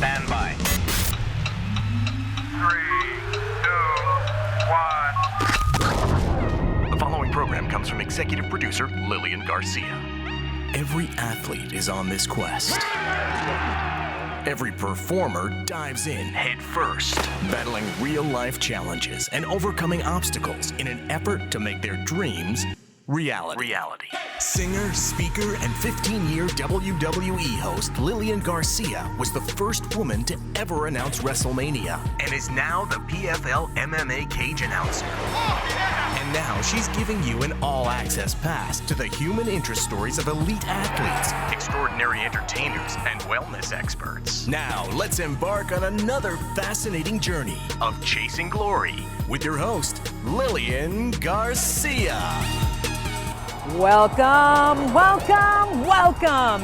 Stand by. 3, 2, 1. The following program comes from executive producer Lilian Garcia. Every athlete is on this quest. Every performer dives in head first, battling real-life challenges and overcoming obstacles in an effort to make their dreams reality. Singer, speaker, and 15-year WWE host Lilian Garcia was the first woman to ever announce WrestleMania and is now the PFL MMA cage announcer. And now she's giving you an all-access pass to the human interest stories of elite athletes, Extraordinary entertainers and wellness experts. Now, let's embark on another fascinating journey Of chasing glory. with your host, Lilian Garcia. Welcome,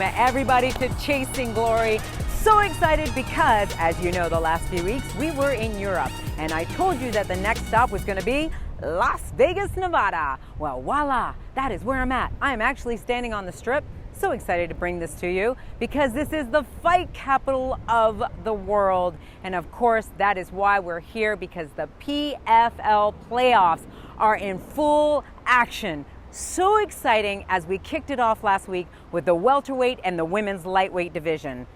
everybody to Chasing Glory. So excited because, as you know, the last few weeks we were in Europe, and I told you that the next stop was going to be Las Vegas, Nevada. Well, voila, that is where I'm at. I am actually standing on the Strip. So excited to bring this to you because this is the fight capital of the world. And of course, that is why we're here, because the PFL playoffs are in full action. So exciting as we kicked it off last week with the welterweight and the women's lightweight division.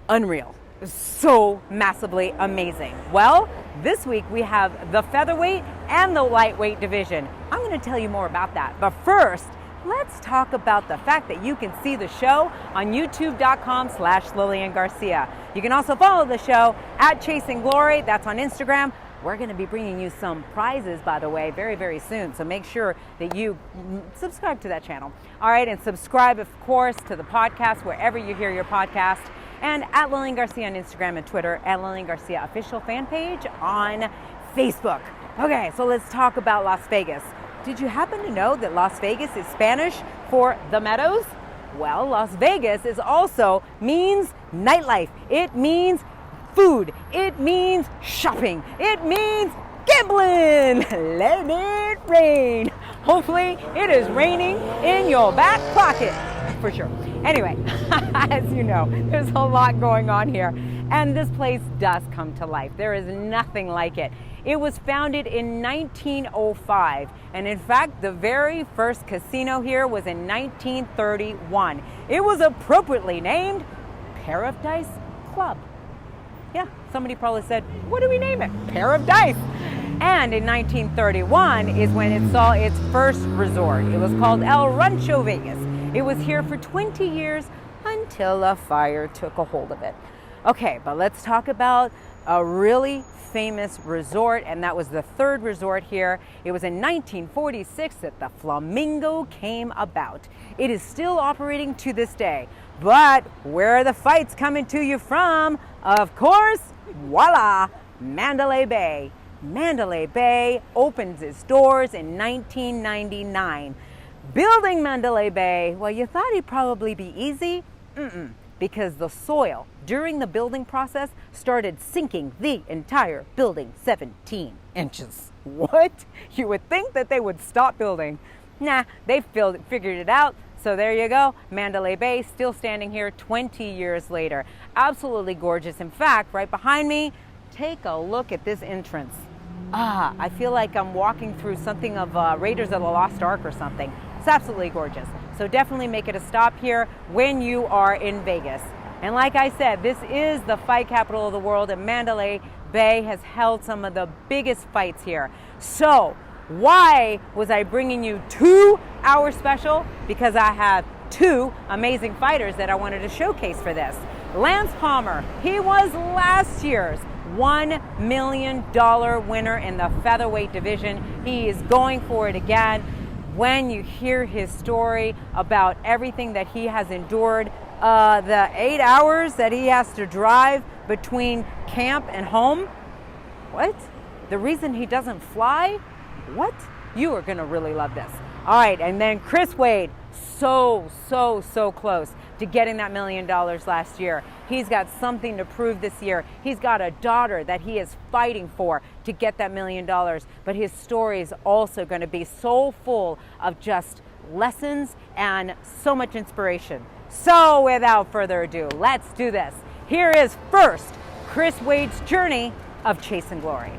Unreal. So massively amazing. Well, this week we have the featherweight and the lightweight division. I'm going to tell you more about that. But first, let's talk about the fact that you can see the show on youtube.com/Lilian Garcia. You can also follow the show at Chasing Glory. That's on Instagram. We're going to be bringing you some prizes, by the way, very, very soon. So make sure that you subscribe to that channel. All right, and subscribe, of course, to the podcast wherever you hear your podcast. And at Lilian Garcia on Instagram and Twitter, at Lilian Garcia official fan page on Facebook. Okay, so let's talk about Las Vegas. Did you happen to know that Las Vegas is Spanish for the Meadows? Well, Las Vegas is also means nightlife. It means food. It means shopping. It means gambling. Let it rain. Hopefully it is raining in your back pocket for sure. Anyway, as you know, there's a lot going on here, and this place does come to life. There is nothing like it. It was founded in 1905, and in fact, the very first casino here was in 1931. It was appropriately named Pair of Dice Club. Yeah, somebody probably said, what do we name it? Pair of Dice. And in 1931 is when it saw its first resort. It was called El Rancho Vegas. It was here for 20 years until a fire took a hold of it. Okay, but let's talk about a really famous resort, and that was the third resort here. It was in 1946 that the Flamingo came about. It is still operating to this day. But where are the fights coming to you from? Of course, voila, Mandalay Bay. Mandalay Bay opens its doors in 1999. Building Mandalay Bay, well, you thought it'd probably be easy? Because the soil during the building process started sinking the entire building 17 inches. What? You would think that they would stop building. Nah, they figured it out. So there you go, Mandalay Bay still standing here 20 years later. Absolutely gorgeous. In fact, right behind me, take a look at this entrance. I feel like I'm walking through something of Raiders of the Lost Ark or something. It's absolutely gorgeous. So definitely make it a stop here when you are in Vegas. And like I said, this is the fight capital of the world, and Mandalay Bay has held some of the biggest fights here. So why was I bringing you 2-hour special? Because I have two amazing fighters that I wanted to showcase for this. Lance Palmer, he was last year's $1 million winner in the featherweight division. He is going for it again. When you hear his story about everything that he has endured, the 8 hours that he has to drive between camp and home, what? The reason he doesn't fly? What? You are going to really love this. All right, and then Chris Wade, so close to getting that $1 million last year. He's got something to prove this year. He's got a daughter that he is fighting for to get that $1 million. But his story is also going to be so full of just lessons and so much inspiration. So without further ado, let's do this. Here is first Chris Wade's journey of chasing glory.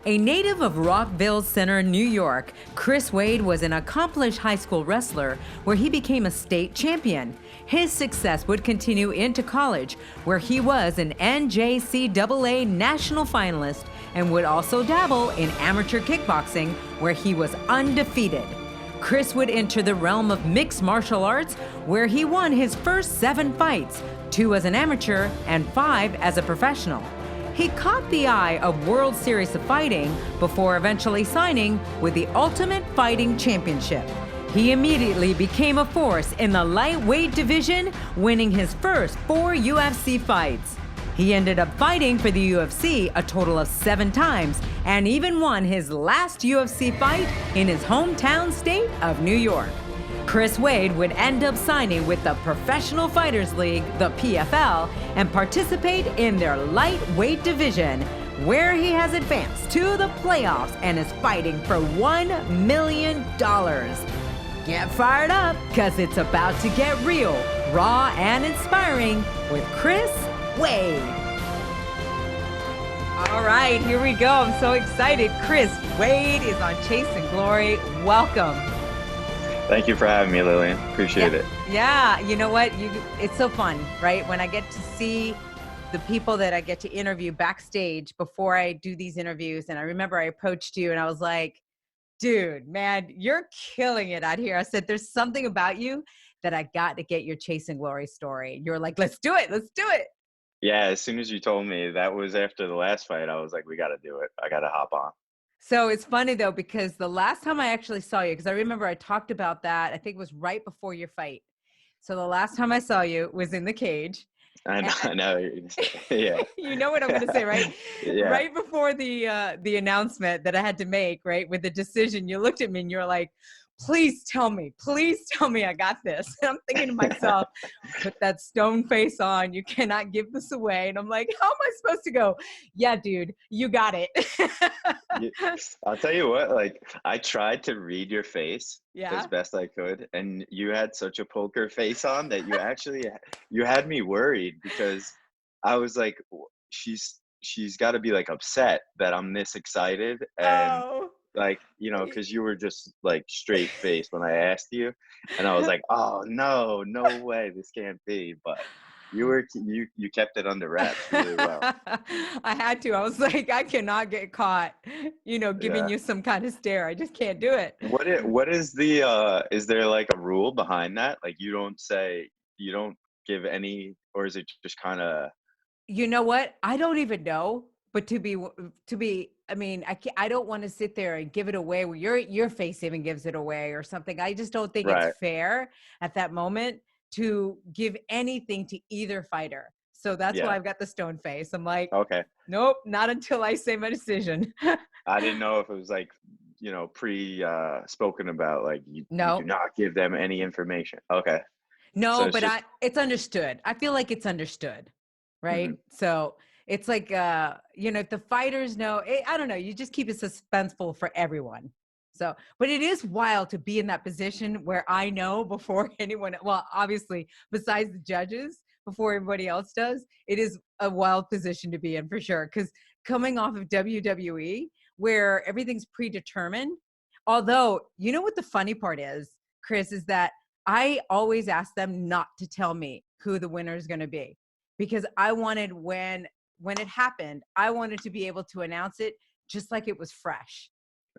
A native of Rockville Center, New York, Chris Wade was an accomplished high school wrestler where he became a state champion. His success would continue into college, where he was an NJCAA national finalist and would also dabble in amateur kickboxing, where he was undefeated. Chris would enter the realm of mixed martial arts, where he won his first 7 fights, 2 as an amateur and 5 as a professional. He caught the eye of World Series of Fighting before eventually signing with the Ultimate Fighting Championship. He immediately became a force in the lightweight division, winning his first 4 UFC fights. He ended up fighting for the UFC a total of 7 times and even won his last UFC fight in his hometown state of New York. Chris Wade would end up signing with the Professional Fighters League, the PFL, and participate in their lightweight division, where he has advanced to the playoffs and is fighting for $1 million. Get fired up, because it's about to get real, raw, and inspiring with Chris Wade. All right, here we go. I'm so excited. Chris Wade is on Chasing Glory. Welcome. Thank you for having me, Lilian. Appreciate it. Yeah, you know what? It's so fun, right? When I get to see the people that I get to interview backstage before I do these interviews. And I remember I approached you and I was like, dude, man, you're killing it out here. I said, there's something about you that I got to get your Chasing Glory story. You're like, let's do it. Let's do it. Yeah, as soon as you told me that was after the last fight, I was like, we got to do it. I got to hop on. So it's funny though, because the last time I actually saw you, because I remember I talked about that, I think it was right before your fight. So the last time I saw you was in the cage. I know. Yeah. You know what I'm going to say, right? Yeah. Right before the announcement that I had to make, right, with the decision, you looked at me and you're like, please tell me I got this. And I'm thinking to myself, put that stone face on. You cannot give this away. And I'm like, how am I supposed to go? Yeah, dude, you got it. I'll tell you what, like, I tried to read your face Yeah. as best I could. And you had such a poker face on that you had me worried, because I was like, she's got to be like upset that I'm this excited. And like, you know, because you were just like straight faced when I asked you, and I was like, oh no way, this can't be. But you kept it under wraps really well. I had to. I was like, I cannot get caught, giving you some kind of stare. I just can't do it. What is is there like a rule behind that? Like, you don't give any, or is it just kind of? You know what? I don't even know. But I mean, I don't want to sit there and give it away where your face even gives it away or something. I just don't think it's fair at that moment to give anything to either fighter. So that's why I've got the stone face. I'm like, okay, nope, not until I say my decision. I didn't know if it was like, spoken about, like you do not give them any information. Okay. No, so but it's understood. I feel like it's understood. Right. Mm-hmm. So it's like, if the fighters know, I don't know, you just keep it suspenseful for everyone. So, but it is wild to be in that position where I know before anyone, well, obviously, besides the judges, before everybody else does, it is a wild position to be in for sure. Because coming off of WWE, where everything's predetermined, although, you know what the funny part is, Chris, is that I always ask them not to tell me who the winner is going to be. Because I wanted, when it happened, I wanted to be able to announce it just like it was fresh.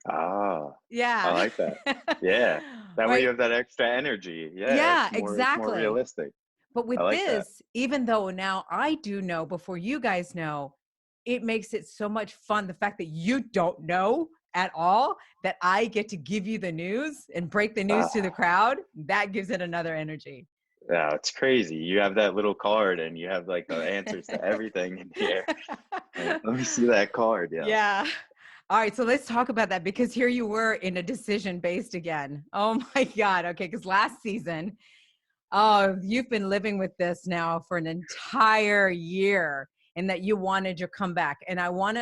Ah, yeah. I like that. Yeah. That way you have that extra energy. Yeah, exactly. It's more realistic. But with this, even though now I do know before you guys know, it makes it so much fun. The fact that you don't know at all, that I get to give you the news and break the news to the crowd, that gives it another energy. Yeah, it's crazy. You have that little card and you have like the answers to everything in here. Let me see that card. Yeah. All right. So let's talk about that, because here you were in a decision based again. Oh my God. Okay. Because last season, you've been living with this now for an entire year, and that you wanted your comeback. And I want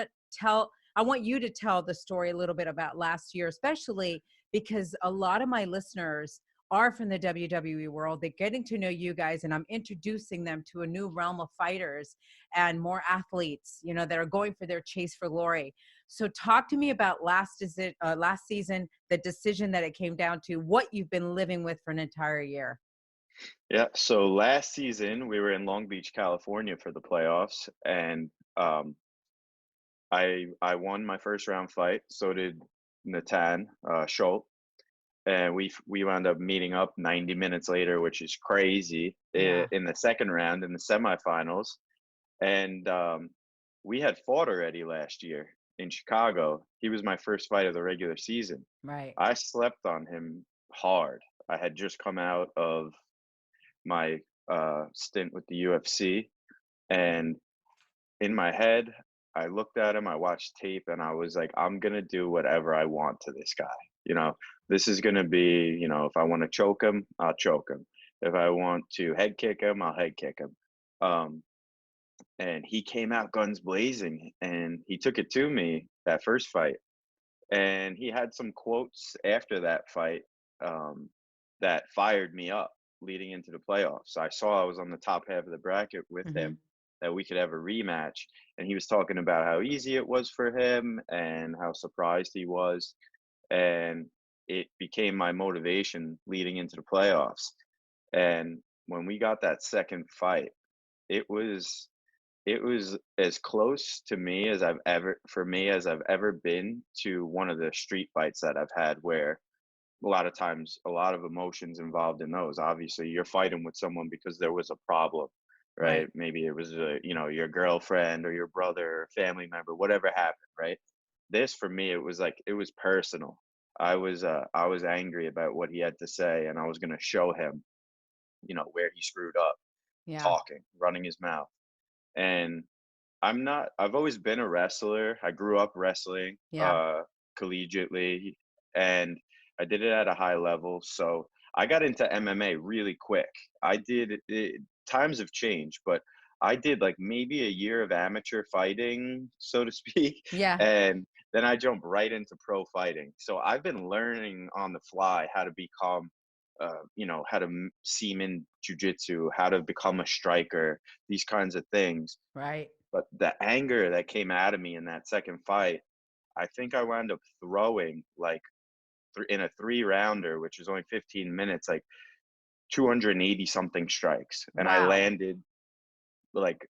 you to tell the story a little bit about last year, especially because a lot of my listeners are from the WWE world. They're getting to know you guys, and I'm introducing them to a new realm of fighters and more athletes, that are going for their chase for glory. So talk to me about last season, the decision that it came down to, what you've been living with for an entire year. Yeah, so last season we were in Long Beach, California for the playoffs, and I won my first round fight. So did Natan Schultz, and we wound up meeting up 90 minutes later, which is crazy, Yeah. in the second round in the semifinals. And we had fought already last year in Chicago. He was my first fight of the regular season. Right. I slept on him hard. I had just come out of my stint with the UFC, and in my head, I looked at him, I watched tape, and I was like, I'm gonna do whatever I want to this guy. You know, this is gonna be, if I want to choke him, I'll choke him. If I want to head kick him, I'll head kick him. Um, and he came out guns blazing, and he took it to me that first fight. And he had some quotes after that fight, that fired me up leading into the playoffs. I saw I was on the top half of the bracket with Mhm. him, that we could have a rematch. And he was talking about how easy it was for him and how surprised he was. And it became my motivation leading into the playoffs. And when we got that second fight, it was it was as close to me as I've ever been to one of the street fights that I've had, where a lot of times a lot of emotions involved in those. Obviously, you're fighting with someone because there was a problem, right? Right. Maybe it was your girlfriend or your brother or family member, whatever happened, right? This, for me, it was personal. I was angry about what he had to say, and I was going to show him, where he screwed up, Yeah. talking, running his mouth. And I've always been a wrestler. I grew up wrestling Yeah. collegiately, and I did it at a high level. So I got into MMA really quick. Times have changed, but I did like maybe a year of amateur fighting, so to speak, Yeah. and then I jumped right into pro fighting. So I've been learning on the fly how to become, how to seam in jujitsu, how to become a striker, these kinds of things. Right. But the anger that came out of me in that second fight, I think I wound up throwing like in a three rounder, which was only 15 minutes, like 280 something strikes. And I Wow. landed like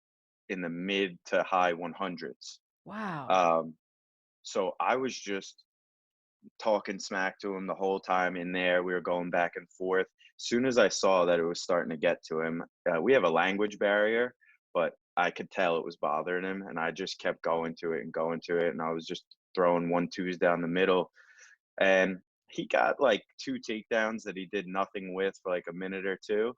in the mid to high 100s. Wow. Um, so I was just talking smack to him the whole time in there. We were going back and forth. Soon as I saw that it was starting to get to him, we have a language barrier, but I could tell it was bothering him, and I just kept going to it and going to it, and I was just throwing 1-2s down the middle, and he got like two takedowns that he did nothing with for like a minute or two.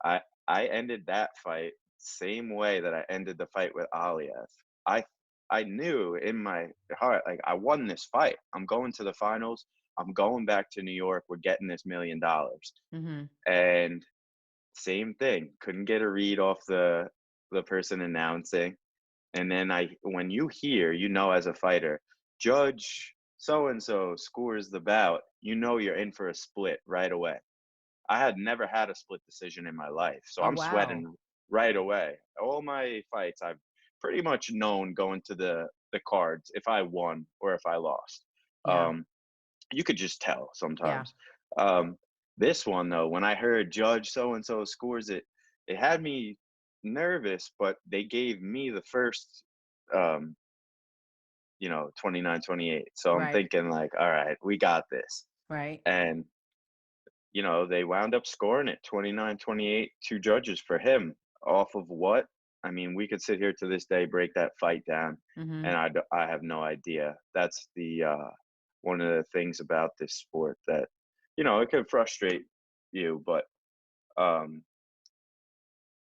I I ended that fight same way that I ended the fight with Aliev. I I knew in my heart, like, I won this fight. I'm going to the finals. I'm going back to New York. We're getting this $1 million. Mhm. And same thing. Couldn't get a read off the person announcing. And then when you hear, as a fighter, Judge so and so scores the bout, you're in for a split right away. I had never had a split decision in my life, so Oh, I'm wow. sweating right away. All my fights, I've pretty much known going to the cards if I won or if I lost. Yeah. Um, you could just tell Yeah. sometimes. Um, this one though, when I heard Judge so and so scores it, it had me nervous, but they gave me the first, 29-28. So I'm Right. thinking like, all right, we got this. Right. And they wound up scoring it 29-28, two judges for him. Off of what? I mean, we could sit here to this day, break that fight down, Mhm. and I have no idea. That's the one of the things about this sport that, it can frustrate you, but um,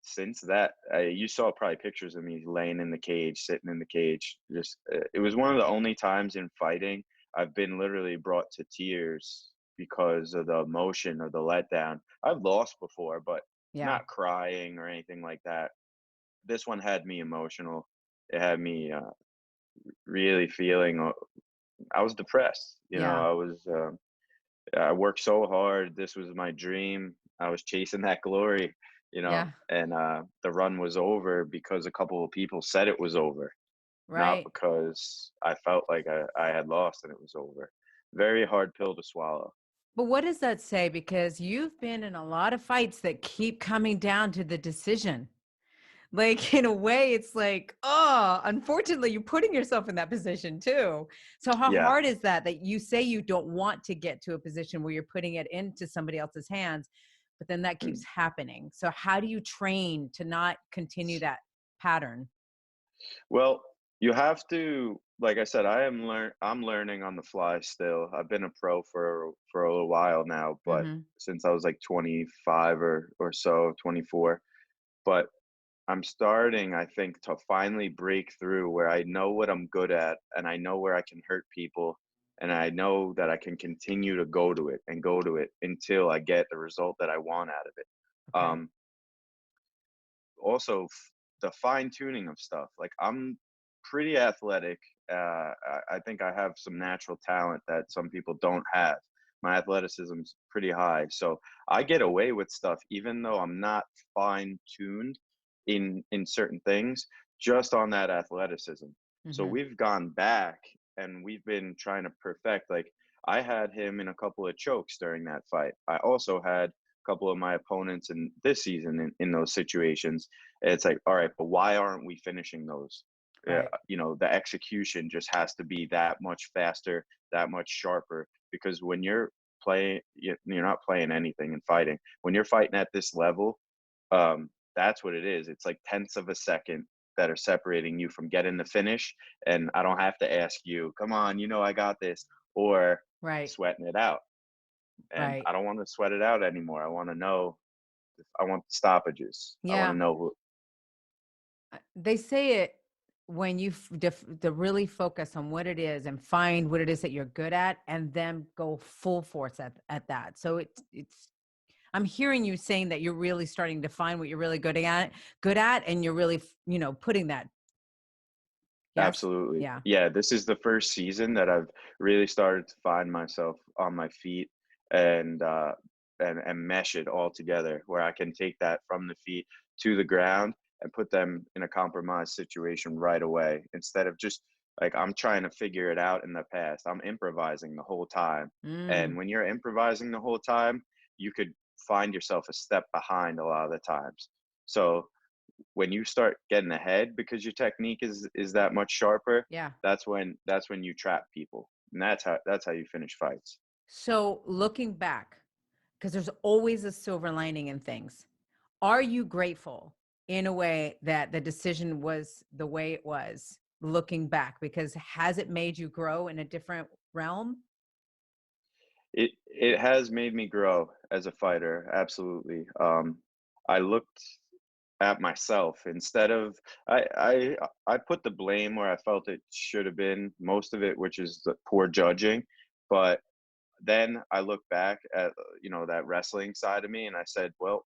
since that, you saw probably pictures of me laying in the cage, sitting in the cage. Just it was one of the only times in fighting I've been literally brought to tears because of the emotion or the letdown. I've lost before, but Yeah. not crying or anything like that. This one had me emotional. It had me really feeling. I was depressed. Yeah. I was. I worked so hard. This was my dream. I was chasing that glory, Yeah, and the run was over because a couple of people said it was over, not right. because I felt like I had lost and it was over. Very hard pill to swallow. But what does that say? Because you've been in a lot of fights that keep coming down to the decision. Like, in a way, it's like, oh, unfortunately, you're putting yourself in that position too. So how Yeah. hard is that, that you say you don't want to get to a position where you're putting it into somebody else's hands, but then that keeps Mm. happening? So how do you train to not continue that pattern? Well, you have to, like I said, I'm learning on the fly still. I've been a pro for a little while now, but Hmm. since I was like 25 or so, 24. But I'm starting, I think, to finally break through where I know what I'm good at and I know where I can hurt people. And I know that I can continue to go to it and go to it until I get the result that I want out of it. Okay. Um, Also, the fine tuning of stuff. Like, I'm pretty athletic. I think I have some natural talent that some people don't have. My athleticism's pretty high, so I get away with stuff even though I'm not fine tuned in certain things, just on that athleticism. So Hmm. we've gone back and we've been trying to perfect. Like, I had him in a couple of chokes during that fight. I also had a couple of my opponents in this season in those situations. It's like, all right, but why aren't we finishing those? Right. The execution just has to be that much faster, that much sharper. Because when you're playing, you're not playing anything and fighting. When you're fighting at this level, that's what it is. It's like tenths of a second that are separating you from getting the finish. And I don't have to ask you, come on, I got this, or Right. sweating it out. And Right. I don't want to sweat it out anymore. I want to know. I want stoppages. I want to Yeah. know who. They say it when you to really focus on what it is and find what it is that you're good at, and then go full force at that. So it's I'm hearing you saying that you're really starting to find what you're really good at, and you're really, putting that. Yes. Absolutely. Yeah. Yeah, this is the first season that I've really started to find myself on my feet and and mesh it all together where I can take that from the feet to the ground and put them in a compromised situation right away instead of just like I'm trying to figure it out in the past. I'm improvising the whole time. And Mm. when you're improvising the whole time, you could find yourself a step behind a lot of the times. So when you start getting ahead because your technique is that much sharper, Yeah. that's when you trap people, and that's how you finish fights. So looking back, because there's always a silver lining in things. Are you grateful in a way that the decision was the way it was, looking back? Because has it made you grow in a different realm? It has made me grow as a fighter, absolutely. I looked at myself instead of I put the blame where I felt it should have been, most of it, which is the poor judging. But then I look back at that wrestling side of me, and I said, well,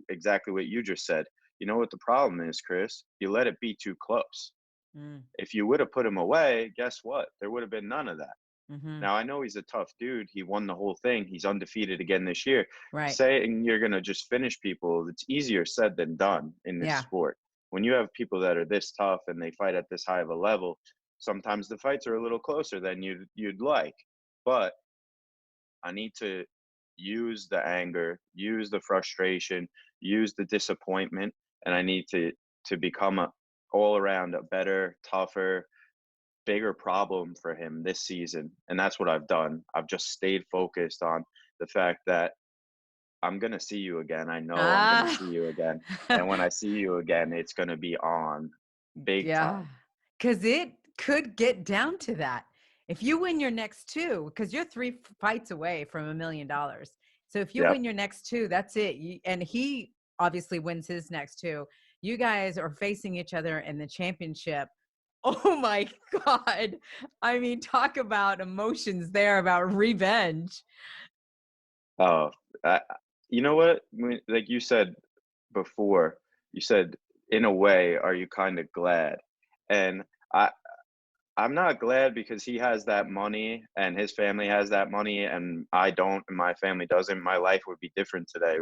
exactly what you just said. You know what the problem is, Chris? You let it be too close. Mm. If you would have put him away, guess what? There would have been none of that. Hmm. Now I know he's a tough dude. He won the whole thing. He's undefeated again this year. Right. Saying you're gonna just finish people, it's easier said than done in this Yeah. sport. When you have people that are this tough and they fight at this high of a level, sometimes the fights are a little closer than you'd like. But I need to use the anger, use the frustration, use the disappointment, and I need to become a all around a better, tougher, bigger problem for him this season. And that's what I've done. I've just stayed focused on the fact that I'm going to see you again. I know I'm going to Ah. see you again. And when I see you again, it's going to be on big Yeah. time. Because it could get down to that. If you win your next two, because you're three fights away from $1 million. So if you Yep. win your next two, that's it. And he obviously wins his next two. You guys are facing each other in the championship. Oh my God. I mean, talk about emotions there, about revenge. Oh, I, you know what? Like you said before, you said, in a way, are you kind of glad? And I, I'm not glad because he has that money and his family has that money and I don't and my family doesn't. My life would be different today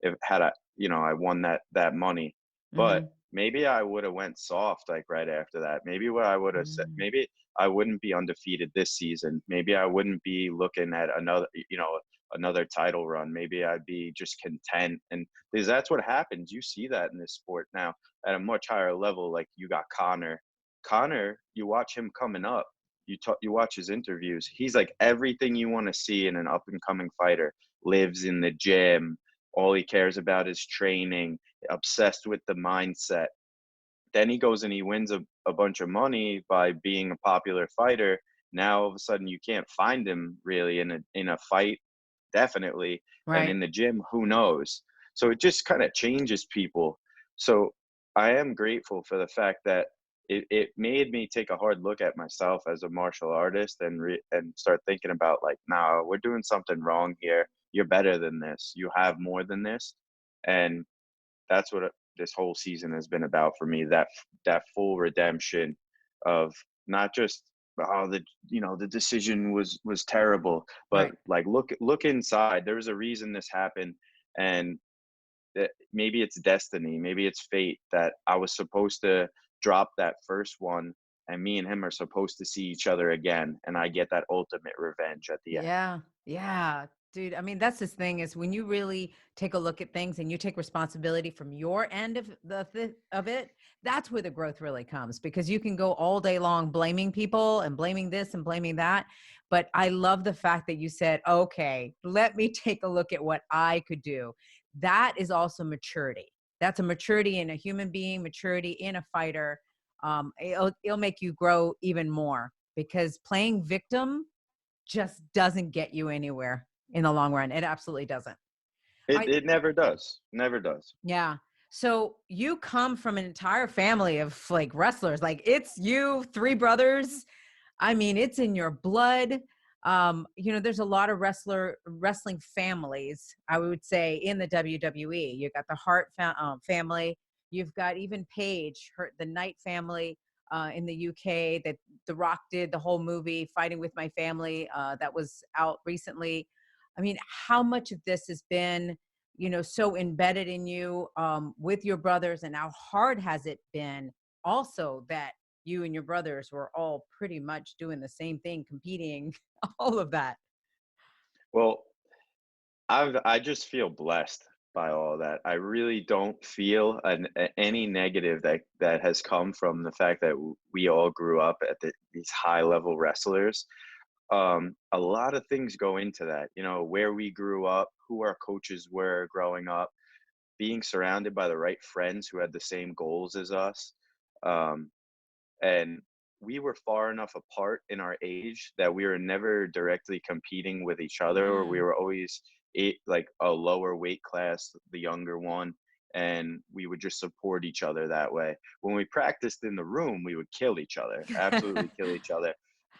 if had I, I won that money. But Mhm. maybe I would have went soft like right after that. Maybe what I would have said, Mm. maybe I wouldn't be undefeated this season. Maybe I wouldn't be looking at another title run. Maybe I'd be just content. And because that's what happens. You see that in this sport now at a much higher level. Like you got Connor, you watch him coming up. You watch his interviews. He's like everything you want to see in an up and coming fighter. Lives in the gym. All he cares about is training. Obsessed with the mindset. Then he goes and he wins a bunch of money by being a popular fighter. Now all of a sudden you can't find him really in a fight, definitely, and Right. in the gym, who knows? So it just kind of changes people. So I am grateful for the fact that it made me take a hard look at myself as a martial artist and start thinking about like, nah, we're doing something wrong here. You're better than this. You have more than this, and that's what this whole season has been about for me. That full redemption of not just the decision was terrible, but Right. like look inside. There was a reason this happened, and maybe it's destiny, maybe it's fate that I was supposed to drop that first one, and me and him are supposed to see each other again, and I get that ultimate revenge at the end. Yeah. Yeah. Dude, I mean, that's the thing is when you really take a look at things and you take responsibility from your end of of it, that's where the growth really comes because you can go all day long blaming people and blaming this and blaming that. But I love the fact that you said, okay, let me take a look at what I could do. That is also maturity. That's a maturity in a human being, maturity in a fighter. It'll make you grow even more because playing victim just doesn't get you anywhere in the long run. It absolutely doesn't. it, I it never does, never does. Yeah. So you come from an entire family of like wrestlers. Like it's you, three brothers. I mean, it's in your blood. There's a lot of wrestling families, I would say, in the WWE. You got the Hart family. You've got even Paige, the Knight family in the UK that The Rock did the whole movie, Fighting with My Family, that was out recently. I mean, how much of this has been, so embedded in you with your brothers, and how hard has it been also that you and your brothers were all pretty much doing the same thing, competing, all of that. Well, I just feel blessed by all of that. I really don't feel any negative that has come from the fact that we all grew up at these high level wrestlers. A lot of things go into that, where we grew up, who our coaches were growing up, being surrounded by the right friends who had the same goals as us. Um, and we were far enough apart in our age that we were never directly competing with each other, or we Mm, were always like a lower weight class, the younger one, and we would just support each other that way. When we practiced in the room, we would kill each other, absolutely kill each other.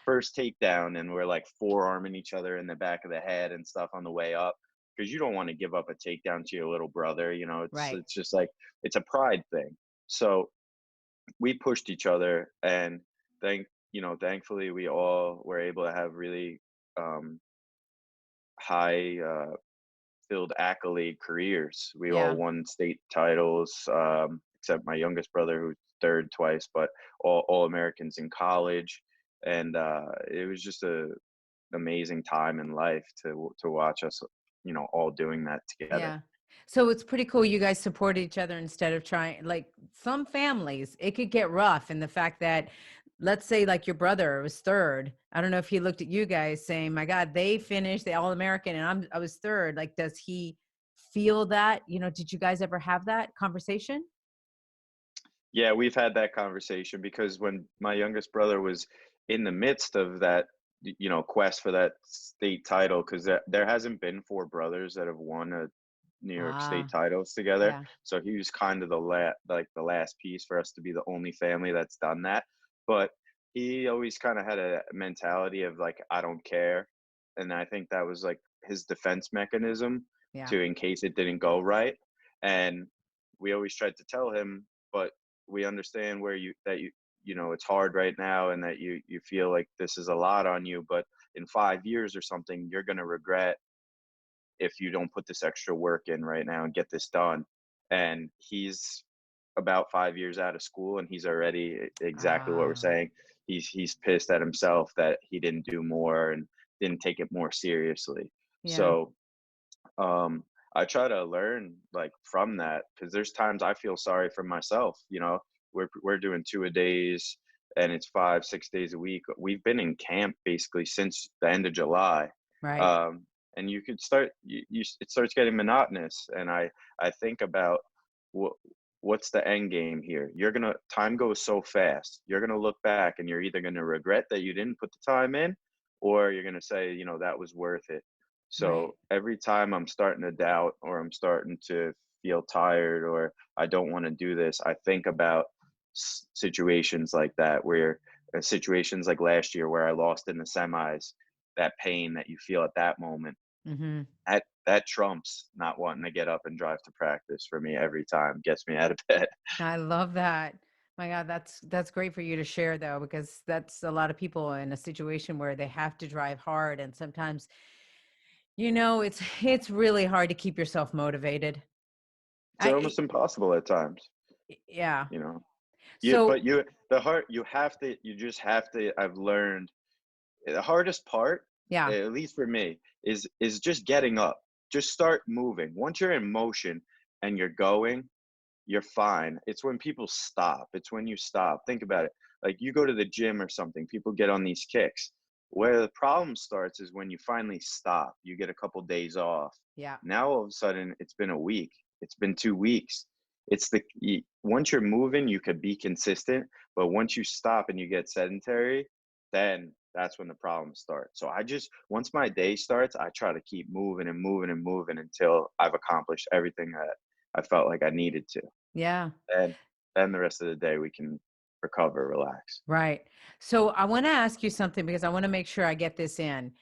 First takedown, and we're like forearming each other in the back of the head and stuff on the way up, because you don't want to give up a takedown to your little brother. It's right. it's just like it's a pride thing. So we pushed each other, and thankfully we all were able to have really um high filled accolade careers. We all Yeah. won state titles, except my youngest brother who's third twice, but all Americans in college. And it was just a amazing time in life to watch us all doing that together. Yeah. So it's pretty cool you guys support each other instead of trying like some families, it could get rough in the fact that let's say like your brother was third. I don't know if he looked at you guys saying, "My God, they finished the All-American and I was third." Like does he feel that? Did you guys ever have that conversation? Yeah, we've had that conversation because when my youngest brother was in the midst of that, quest for that state title, because there hasn't been four brothers that have won a New York State Ah, titles together. yeah. So he was kind of the last piece for us to be the only family that's done that. But he always kind of had a mentality of like, I don't care. And I think that was like his defense mechanism Yeah. to in case it didn't go right. And we always tried to tell him, but we understand you know, it's hard right now and that you feel like this is a lot on you, but in 5 years or something, you're going to regret if you don't put this extra work in right now and get this done. And he's about 5 years out of school, and he's already exactly what we're Ah, saying. He's pissed at himself that he didn't do more and didn't take it more seriously. yeah, So um I try to learn like from that, because there's times I feel sorry for myself. You know, we're doing 2-a-days, and it's 5-6 days a week. We've been in camp basically since the end of July. right. um and you could start it starts getting monotonous, and I think about what what's the end game here. Time goes so fast, you're gonna look back and you're either gonna regret that you didn't put the time in, or you're gonna say, you know, that was worth it. So Right. every time I'm starting to doubt, or I'm starting to feel tired, or I don't want to do this, I think about situations like that, where situations like last year where I lost in the semis, that pain that you feel at that moment, Hmm. that trumps not wanting to get up and drive to practice for me every time, gets me out of bed. I love that. My God, that's great for you to share though, because that's a lot of people in a situation where they have to drive hard, and sometimes, it's really hard to keep yourself motivated. It's almost impossible at times, Yeah. you know. So But the heart, you just have to. I've learned the hardest part, yeah, at least for me, is just getting up. Just start moving. Once you're in motion and you're going, you're fine. It's when people stop. It's when you stop. Think about it. Like, you go to the gym or something, people get on these kicks. Where the problem starts is when you finally stop. You get a couple days off. yeah, Now all of a sudden it's been a week. It's been 2 weeks. Once you're moving, you could be consistent, but once you stop and you get sedentary, then that's when the problems start. So once my day starts, I try to keep moving and moving and moving until I've accomplished everything that I felt like I needed to. yeah. And then the rest of the day we can recover, relax. Right. So I want to ask you something because I want to make sure I get this in.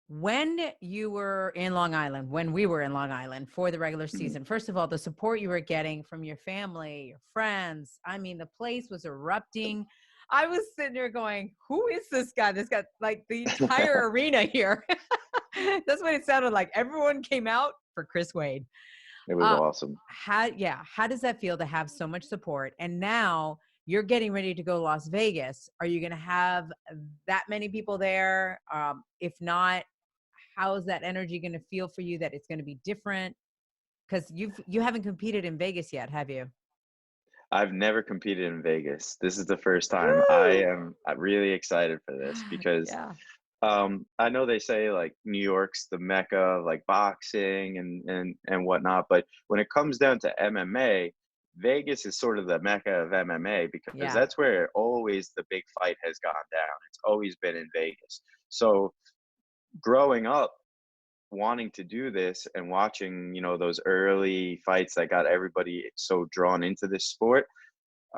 When you were in Long Island, when we were in Long Island for the regular Mhm. season, first of all, the support you were getting from your family, your friends, I mean, the place was erupting. I was sitting there going, who is this guy? This guy, like the entire arena here. That's what it sounded like. Everyone came out for Chris Wade. It was Uh, awesome. how does that feel to have so much support? And now you're getting ready to go to Las Vegas. Are you going to have that many people there? If not, how is that energy going to feel for you? That it's going to be different because you haven't competed in Vegas yet, have you? I've never competed in Vegas. This is the first time. Woo! I'm really excited for this because Yeah, I know they say like New York's the mecca of like boxing and whatnot, but when it comes down to MMA, Vegas is sort of the mecca of MMA, because yeah, that's where always the big fight has gone down. It's always been in Vegas. So growing up wanting to do this and watching, you know, those early fights that got everybody so drawn into this sport,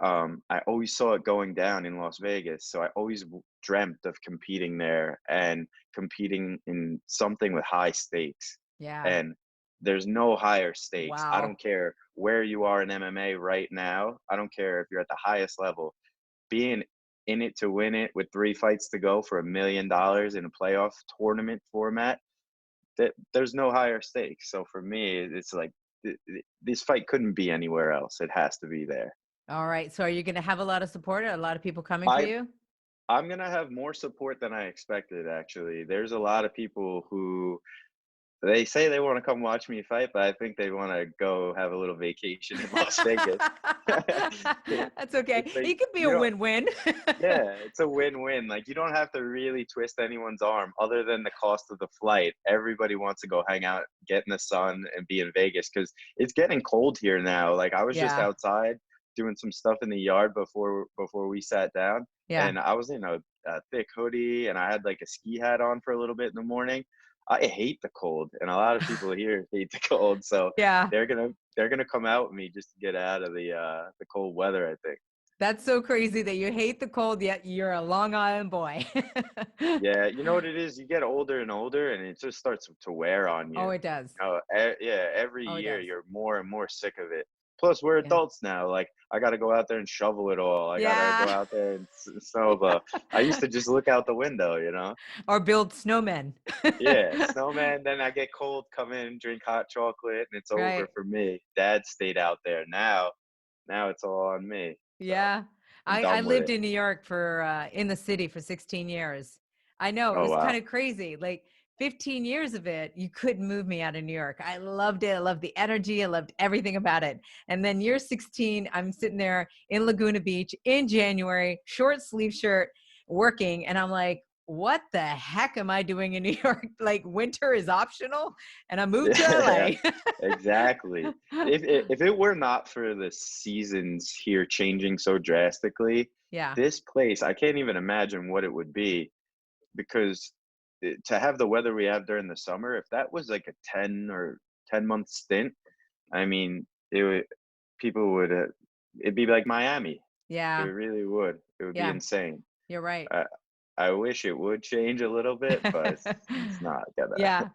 I always saw it going down in Las Vegas. So I always dreamt of competing there and competing in something with high stakes. yeah. And there's no higher stakes. I Wow. don't care where you are in MMA right now. I don't care if you're at the highest level. Being in it to win it with 3 fights to go for $1 million in a playoff tournament format, that there's no higher stakes. So for me, it's like this fight couldn't be anywhere else. It has to be there. All right. So are you going to have a lot of support? Are a lot of people coming for I you? I'm gonna have more support than I expected, actually. There's a lot of people who they say they want to come watch me fight, but I think they want to go have a little vacation in Las Vegas. That's okay. It's like, It could be a you know, win-win. yeah, it's a win-win. Like, you don't have to really twist anyone's arm other than the cost of the flight. Everybody wants to go hang out, get in the sun, and be in Vegas because it's getting cold here now. Like, I was just Yeah. outside doing some stuff in the yard before we sat down, Yeah. and I was in a thick hoodie, and I had like a ski hat on for a little bit in the morning. I hate the cold, and a lot of people here hate the cold, so Yeah. they're gonna come out with me just to get out of the cold weather, I think. That's so crazy that you hate the cold, yet you're a Long Island boy. Yeah, you know what it is? You get older and older, and it just starts to wear on Oh, you. it does. Yeah, every Oh, it year does. you're more and more sick of it. Plus, we're Yeah. adults now. Like, I got to go out there and shovel it all. I got to go Yeah. out there and snow blow. I used to just look out the window, you know? Or build snowmen. Yeah, snowman. Then I get cold, come in, drink hot chocolate, and it's over Right. for me. Dad stayed out there. Now it's all on me. So Yeah. I'm I done with lived it. in New York for in the city for 16 years. I know it Oh was kind wow. of crazy. Like 15 years of it, you couldn't move me out of New York. I loved it. I loved the energy. I loved everything about it. And then year 16, I'm sitting there in Laguna Beach in January, short sleeve shirt, working, and I'm like, what the heck am I doing in New York? Like winter is optional, and I moved to Yeah, LA. exactly. If it were not for the seasons here changing so drastically, Yeah. this place, I can't even imagine what it would be, because to have the weather we have during the summer, if that was like a 10 month stint, I mean, people would, it'd be like Miami. It Yeah. really would. It would be Yeah. insane. You're right. I, I wish it would change a little bit, but it's not gonna. Yeah.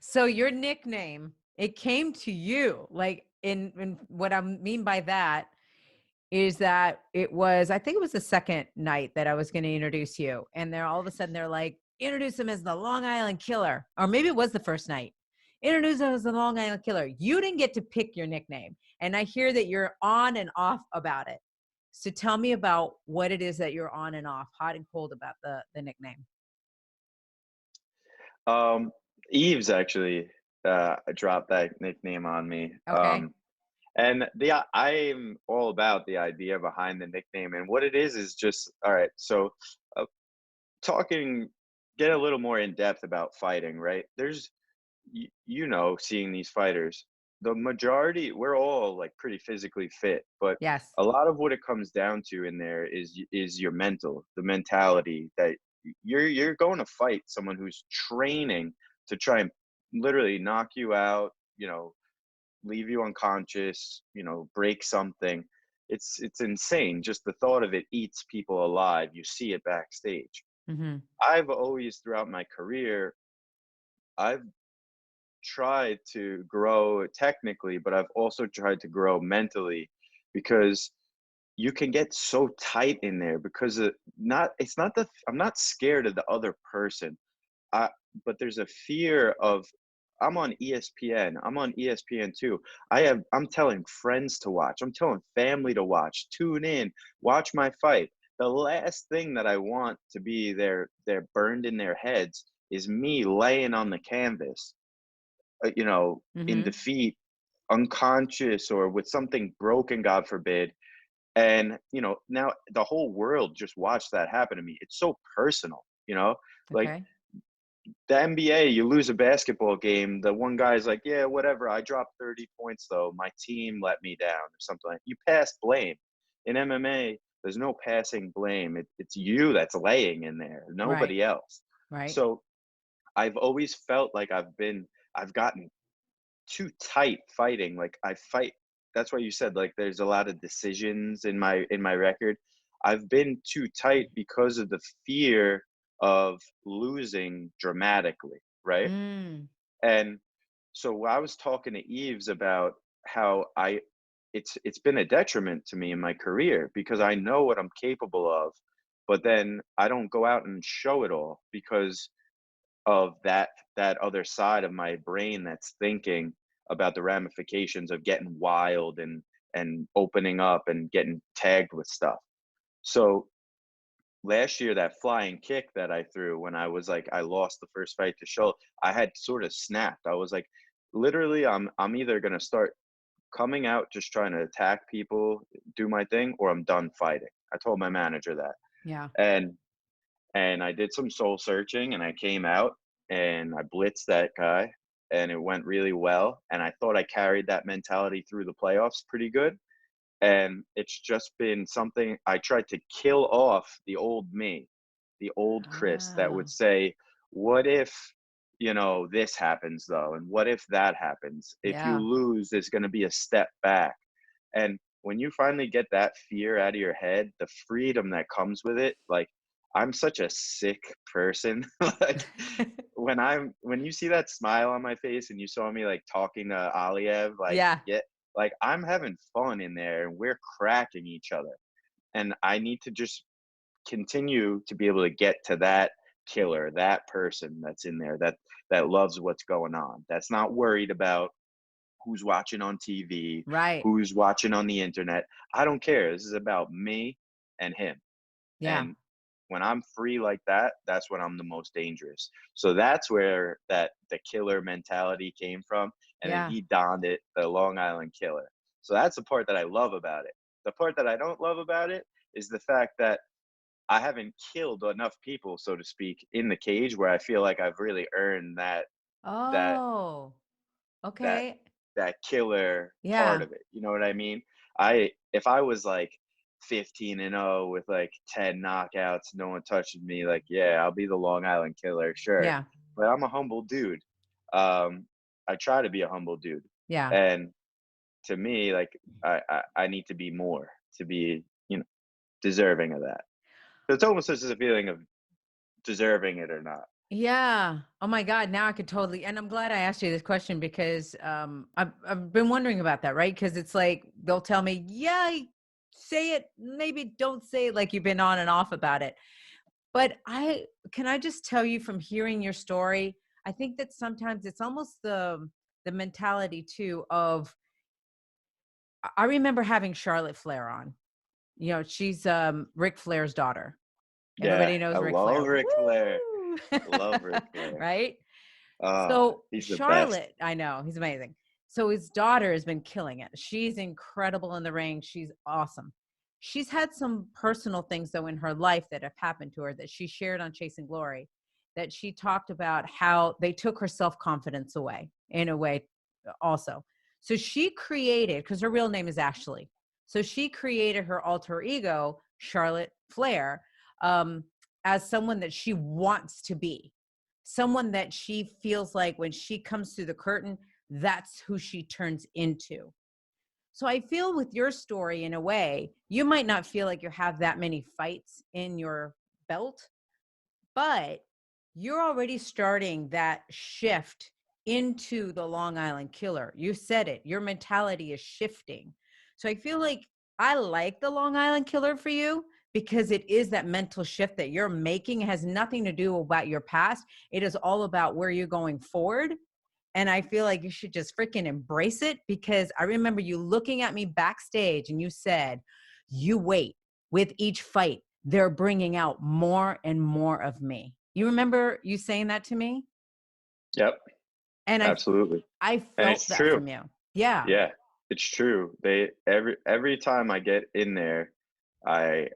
So your nickname, it came to you. Like in what I mean by that is that it was, I think it was the second night that I was going to introduce you. And they're all of a sudden they're like, introduce him as the Long Island Killer. Or maybe it was the first night. Introduce him as the Long Island Killer. You didn't get to pick your nickname. And I hear that you're on and off about it. So tell me about what it is that you're on and off, hot and cold about the nickname. Um, Eves actually dropped that nickname on me. Okay. And I'm all about the idea behind the nickname, and what it is just all right. So, uh, talking, get a little more in depth about fighting, right? There's, seeing these fighters, the majority, we're all like pretty physically fit, but Yes. a lot of what it comes down to in there is your the mentality that you're going to fight someone who's training to try and literally knock you out, leave you unconscious, break something. It's insane. Just the thought of it eats people alive. You see it backstage. Mm-hmm. I've always, throughout my career, I've tried to grow technically, but I've also tried to grow mentally, because you can get so tight in there because it's not I'm not scared of the other person. I But there's a fear of, I'm on ESPN. I'm on ESPN2. I'm telling friends to watch. I'm telling family to watch. Tune in, watch my fight. The last thing that I want to be they're burned in their heads is me laying on the canvas, in Mm-hmm. defeat, unconscious, or with something broken, God forbid. And, now the whole world just watched that happen to me. It's so personal, like Okay. the NBA, you lose a basketball game. The one guy's like, yeah, whatever. I dropped 30 points though. My team let me down, or something like that. You pass blame. In MMA, there's no passing blame. It's you that's laying in there, Right. nobody else. Right. So I've always felt like I've gotten too tight fighting. Like I fight. That's why you said like there's a lot of decisions in my record. I've been too tight because of the fear of losing dramatically, right? Mm. And so I was talking to Eves about how it's been a detriment to me in my career, because I know what I'm capable of, but then I don't go out and show it all because of that other side of my brain that's thinking about the ramifications of getting wild and opening up and getting tagged with stuff. So last year, that flying kick that I threw when I lost the first fight to Schultz, I had sort of snapped. I was like, literally, I'm either gonna start coming out just trying to attack people, do my thing, or I'm done fighting. I told my manager that. Yeah. And I did some soul searching, and I came out and I blitzed that guy, and it went really well. And I thought I carried that mentality through the playoffs pretty good. And it's just been something I tried to kill off the old me, the old Chris that Ah. would say, what if, this happens though? And what if that happens? If you Yeah. lose, there's going to be a step back. And when you finally get that fear out of your head, the freedom that comes with it, like, I'm such a sick person. Like, when you see that smile on my face and you saw me like talking to Aliev, like, Yeah. yeah, Like, I'm having fun in there and we're cracking each other. And I need to just continue to be able to get to that killer, that person that's in there that loves what's going on. That's not worried about who's watching on TV, Right. who's watching on the internet. I don't care. This is about me and him. Yeah. And when I'm free like that, that's when I'm the most dangerous. So that's where the killer mentality came from. And then Yeah. he donned it, the Long Island Killer. So that's the part that I love about it. The part that I don't love about it is the fact that I haven't killed enough people, so to speak, in the cage where I feel like I've really earned that Oh, that okay. that killer part Yeah. of it. You know what I mean? If I was like 15-0 with like 10 knockouts, no one touches me, like, yeah, I'll be the Long Island Killer, sure. Yeah. But I'm a humble dude. I try to be a humble dude. Yeah. And to me, like I need to be more to be, deserving of that. So it's almost just a feeling of deserving it or not. Yeah. Oh my God. Now I could totally, and I'm glad I asked you this question because I've been wondering about that, right? Because it's like they'll tell me, yeah, say it, maybe don't say it, like you've been on and off about it. But I just tell you from hearing your story, I think that sometimes it's almost the mentality too of I remember having Charlotte Flair on. You know, she's Ric Flair's daughter. Yeah, Everybody I knows Ric love Flair. Ric Flair. Woo! Love Ric Flair. Right? Ah, So he's the best. Charlotte, I know, he's amazing. So his daughter has been killing it. She's incredible in the ring. She's awesome. She's had some personal things though in her life that have happened to her that she shared on Chasing Glory, that she talked about how they took her self-confidence away in a way also. So she created, because her real name is Ashley. So she created her alter ego, Charlotte Flair, um, as someone that she wants to be, someone that she feels like when she comes through the curtain, that's who she turns into. So I feel with your story, in a way, you might not feel like you have that many fights in your belt, but you're already starting that shift into the Long Island Killer. You said it, your mentality is shifting. So I feel like I like the Long Island Killer for you because it is that mental shift that you're making. It has nothing to do about your past. It is all about where you're going forward. And I feel like you should just freaking embrace it, because I remember you looking at me backstage and you said, you wait, with each fight, they're bringing out more and more of me. You remember you saying that to me? Yep, And absolutely. I And felt it's that true. from you. Yeah. Yeah, it's true. Every time I get in there, I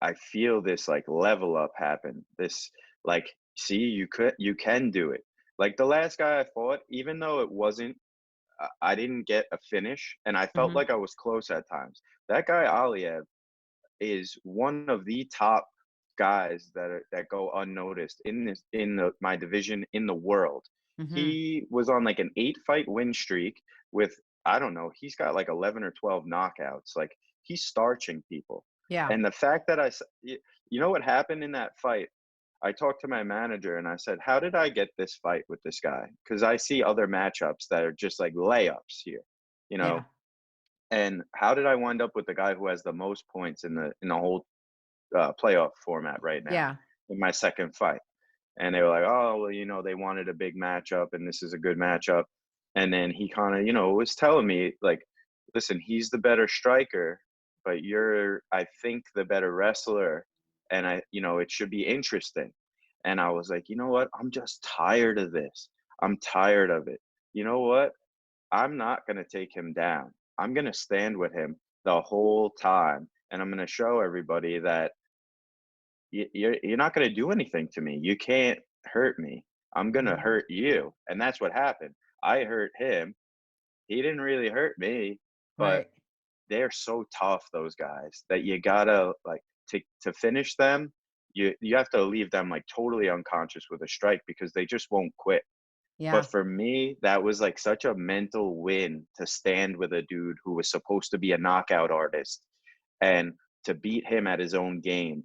I feel this like level up happen. This like, see, you can do it. Like the last guy I fought, even though it wasn't, I didn't get a finish, and I felt Hmm. like I was close at times. That guy Aliev is one of the top guys that go unnoticed my division in the world. Hmm. He was on like an 8 fight win streak with, I don't know, he's got like 11 or 12 knockouts. Like he's starching people. Yeah. And the fact that you know what happened in that fight? I talked to my manager and I said, "How did I get this fight with this guy? Because I see other matchups that are just like layups here, you Yeah. know." And how did I wind up with the guy who has the most points in the whole playoff format right now Yeah. in my second fight? And they were like, "Oh, well, they wanted a big matchup, and this is a good matchup." And then he kind of, was telling me like, "Listen, he's the better striker, but you're, I think, the better wrestler, and it should be interesting." And I was like, "You know what? I'm just tired of this. I'm tired of it. You know what? I'm not going to take him down. I'm going to stand with him the whole time. And I'm going to show everybody that you're not going to do anything to me. You can't hurt me. I'm going to Mhm. hurt you." And that's what happened. I hurt him. He didn't really hurt me, but Right. they're so tough, those guys, that you gotta like to finish them. You have to leave them like totally unconscious with a strike because they just won't quit. But Yeah. for me, that was like such a mental win to stand with a dude who was supposed to be a knockout artist and to beat him at his own game.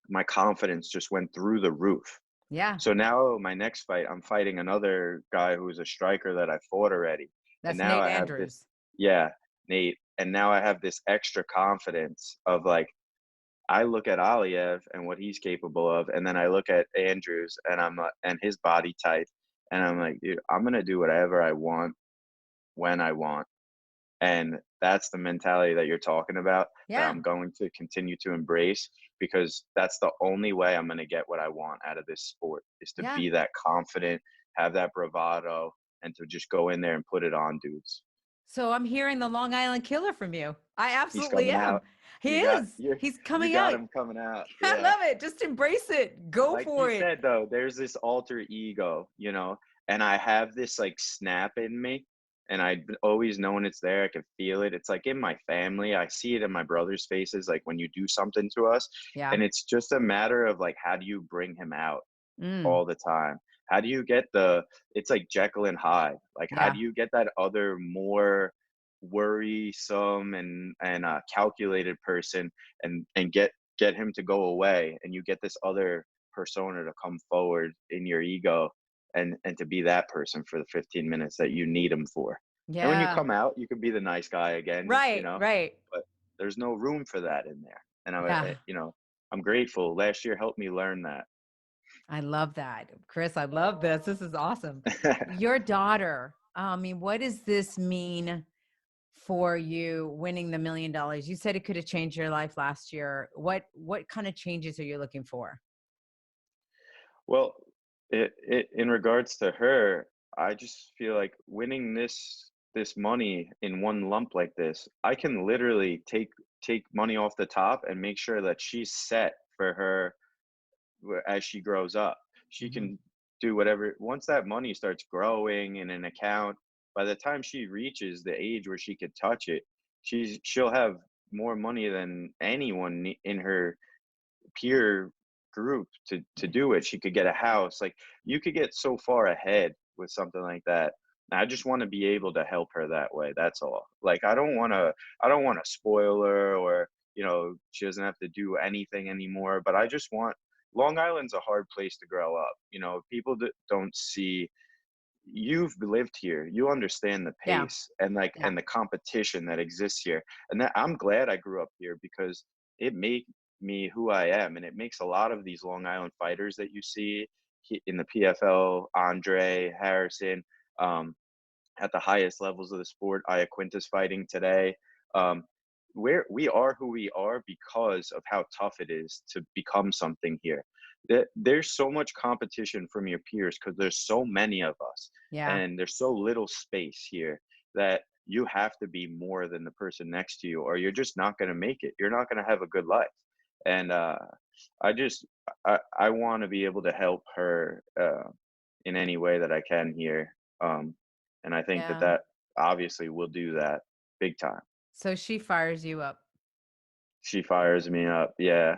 My confidence just went through the roof. Yeah. So now my next fight, I'm fighting another guy who's a striker that I fought already. And That's now Nate I have this, Andrews. yeah, Nate. And now I have this extra confidence of like, I look at Aliev and what he's capable of, and then I look at Andrews and and his body type, and I'm like, dude, I'm gonna do whatever I want when I want. And that's the mentality that you're talking about that Yeah. I'm going to continue to embrace, because that's the only way I'm going to get what I want out of this sport, is to Yeah. be that confident, have that bravado, and to just go in there and put it on dudes. So I'm hearing the Long Island Killer from you. I He's absolutely coming am. out. He is. He's You coming got out. him coming out. I Yeah. love it. Just embrace it. Go Like you for it. said though, there's this alter ego, and I have this like snap in me, and I've always known it's there. I can feel it. It's like in my family. I see it in my brother's faces, like when you do something to us, Yeah. and it's just a matter of like, how do you bring him out Mm. all the time? How do you get it's like Jekyll and Hyde. Like, how Yeah. do you get that other more worrisome and calculated person, and get him to go away, and you get this other persona to come forward in your ego, and to be that person for the 15 minutes that you need him for. And when you Yeah. come out, you can be the nice guy again, Right. Right. but there's no room for that in there. And Yeah. I'm grateful. Last year helped me learn that. I love that. Chris, I love this. This is awesome. Your daughter, I mean, what does this mean for you winning the $1 million? You said it could have changed your life last year. What kind of changes are you looking for? Well, in regards to her, I just feel like winning this money in one lump like this, I can literally take money off the top and make sure that she's set for her as she grows up. She Hmm. can do whatever. Once that money starts growing in an account, by the time she reaches the age where she could touch it, she'll have more money than anyone in her peer group to do it. She could get a house. Like, you could get so far ahead with something like that. And I just want to be able to help her that way. That's all. Like, I don't want to spoil her, or she doesn't have to do anything anymore. But I just want Long Island's a hard place to grow up. People that don't see, you've lived here, you understand the Yeah. pace and like Yeah. and the competition that exists here, and that I'm glad I grew up here, because it made me who I am, and it makes a lot of these Long Island fighters that you see in the PFL, Andre Harrison, um, at the highest levels of the sport, Iaquinta's fighting today. Um, we are who we are because of how tough it is to become something here. There's so much competition from your peers because there's so many of us, Yeah. and there's so little space here, that you have to be more than the person next to you, or you're just not going to make it. You're not going to have a good life. And I just I want to be able to help her in any way that I can here. And I think that Yeah. that obviously will do that big time. So she fires you up. She fires me up. Yeah,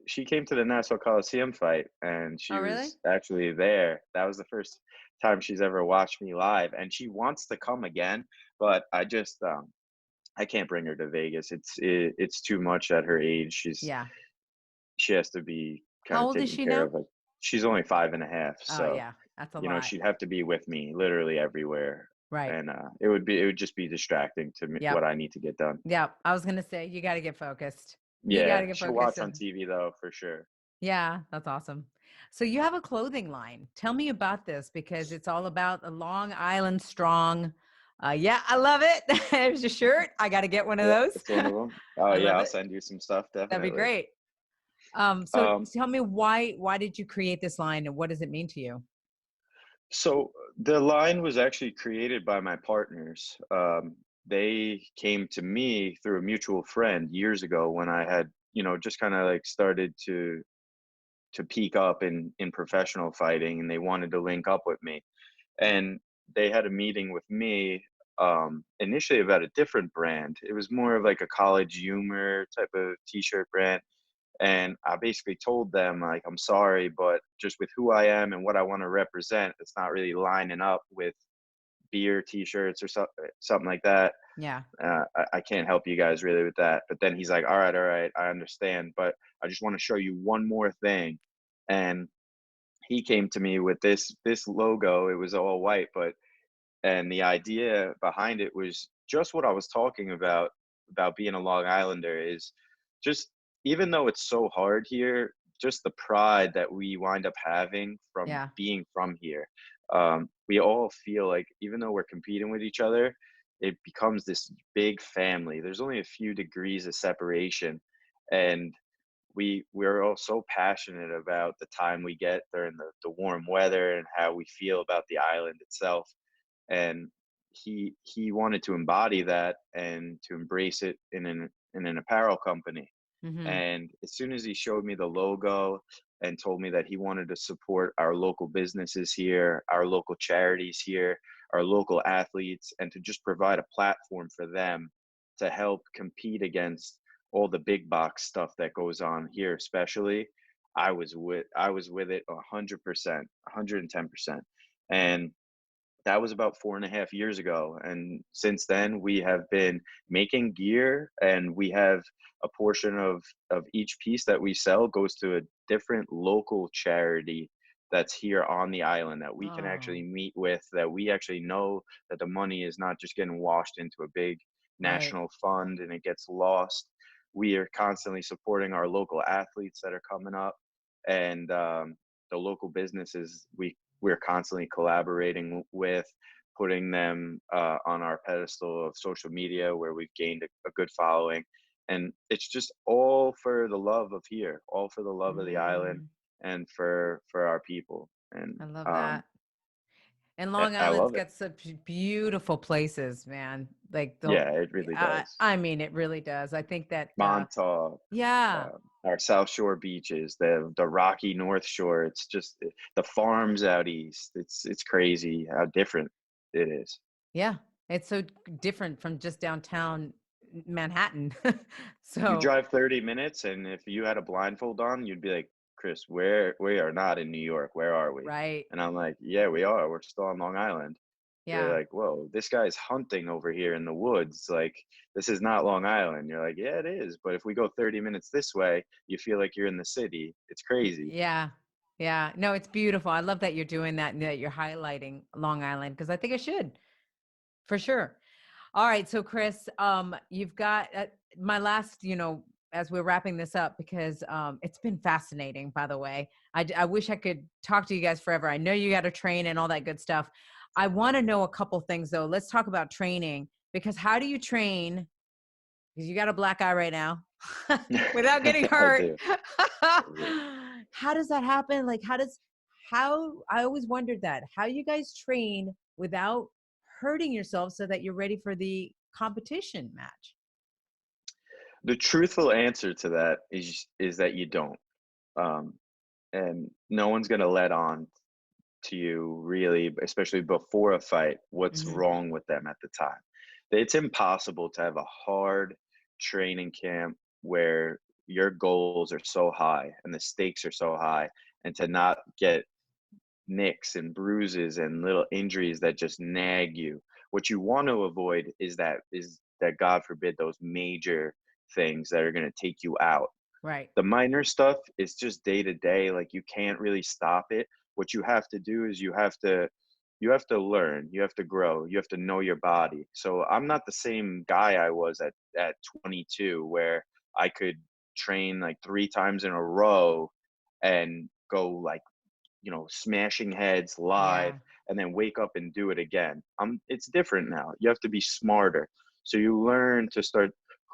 she came to the Nassau Coliseum fight, and she Oh, really? was actually there. That was the first time she's ever watched me live, and she wants to come again, but I can't bring her to Vegas. It's too much at her age. Yeah. She has to be kind How of old is taken she care now? of. Like, she's only 5.5, Oh, so yeah. That's a lot. she'd have to be with me literally everywhere, Right. and it would just be distracting to me Yep. what I need to get done. Yep. I was going to say, you got to get focused. You got Yeah, to get she'll focused. watch on TV though, for sure. Yeah, that's awesome. So you have a clothing line. Tell me about this, because it's all about the Long Island Strong. Yeah, I love it. There's your shirt. I got to get one of Yeah, those. it's one of them. Oh I yeah, love I'll it. send you some stuff, That'd be definitely. great. So Um, tell me, why did you create this line, and what does it mean to you? so the line was actually created by my partners. They came to me through a mutual friend years ago, when I had, just kind of like started to peak up in professional fighting, and they wanted to link up with me. And they had a meeting with me, initially about a different brand. It was more of like a college humor type of t-shirt brand. And I basically told them, like, I'm sorry, but just with who I am and what I want to represent, it's not really lining up with beer t-shirts or something like that. Yeah. I can't help you guys really with that. But then he's like, all right, I understand, but I just want to show you one more thing. And he came to me with this logo. It was all white, and the idea behind it was just what I was talking about being a Long Islander is just, even though it's so hard here, just the pride that we wind up having from Yeah. being from here. We all feel like even though we're competing with each other, it becomes this big family. There's only a few degrees of separation, and we're all so passionate about the time we get during the warm weather and how we feel about the island itself. And he wanted to embody that and to embrace it in an apparel company. Mm-hmm. And as soon as he showed me the logo and told me that he wanted to support our local businesses here, our local charities here, our local athletes, and to just provide a platform for them to help compete against all the big box stuff that goes on here, especially, I was with it 100%, 110%. And that was about 4.5 years ago. And since then, we have been making gear, and we have a portion of each piece that we sell goes to a different local charity that's here on the island that we can Oh, actually meet with, that we actually know that the money is not just getting washed into a big right. national fund and it gets lost. We are constantly supporting our local athletes that are coming up, and the local businesses we're constantly collaborating with, putting them on our pedestal of social media where we've gained a good following. And it's just all for the love of here, all for the love of the island Mm, and for our people. And I love that. And I Long I Island's love it. got such beautiful places, man. Like Yeah, it really does. I mean, it really does. I think that, Montauk, yeah, our South Shore beaches, the rocky North Shore. It's just the farms out east. It's crazy how different it is. yeah, it's so different from just downtown Manhattan. You So, drive 30 minutes, and if you had a blindfold on, you'd be like, Chris, where we are not in New York. Where are we? right. And I'm like, yeah, we are. We're still on Long Island. You're Yeah. like, whoa, this guy's hunting over here in the woods. Like, this is not Long Island. You're like, yeah, it is. But if we go 30 minutes this way, you feel like you're in the city. It's crazy. Yeah. Yeah. No, it's beautiful. I love that you're doing that and that you're highlighting Long Island because I think it should for sure. All right. So, Chris, you've got my last, as we're wrapping this up, because it's been fascinating, by the way. I wish I could talk to you guys forever. I know you got to train and all that good stuff. I want to know a couple things, though. Let's talk about training because how do you train? Because you got a black eye right now without getting I hurt. do. I do. How does that happen? Like, how, I always wondered that, how you guys train without hurting yourself so that you're ready for the competition match. The truthful answer to that is that you don't. Um, and no one's gonna let on to you really, especially before a fight, what's Hmm. wrong with them at the time. It's impossible to have a hard training camp where your goals are so high and the stakes are so high, and to not get nicks and bruises and little injuries that just nag you. What you want to avoid is that God forbid those major things that are going to take you out. Right. The minor stuff is just day to day, like you can't really stop it. What you have to do is you have to learn, you have to grow, you have to know your body. So I'm not the same guy I was at 22, where I could train like 3 times in a row and go like, smashing heads live, Yeah. and then wake up and do it again. It's different now. You have to be smarter. So you learn to start,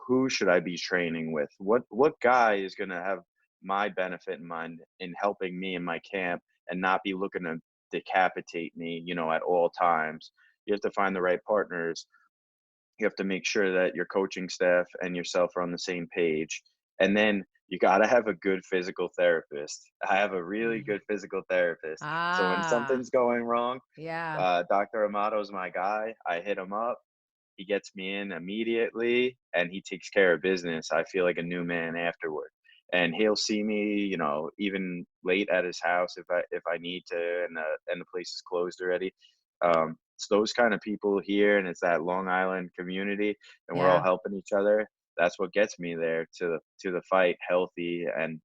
who should I be training with? What guy is going to have my benefit in mind in helping me in my camp and not be looking to decapitate me, at all times. You have to find the right partners. You have to make sure that your coaching staff and yourself are on the same page. And then you got to have a good physical therapist. I have a really Mhm. good physical therapist. So when Ah, something's going wrong, yeah. Dr. Amato's my guy. I hit him up. He gets me in immediately and he takes care of business. I feel like a new man afterward. And he'll see me, even late at his house if I need to, and the place is closed already. It's those kind of people here, and it's that Long Island community, and we're all Yeah. helping each other. That's what gets me there to the fight healthy and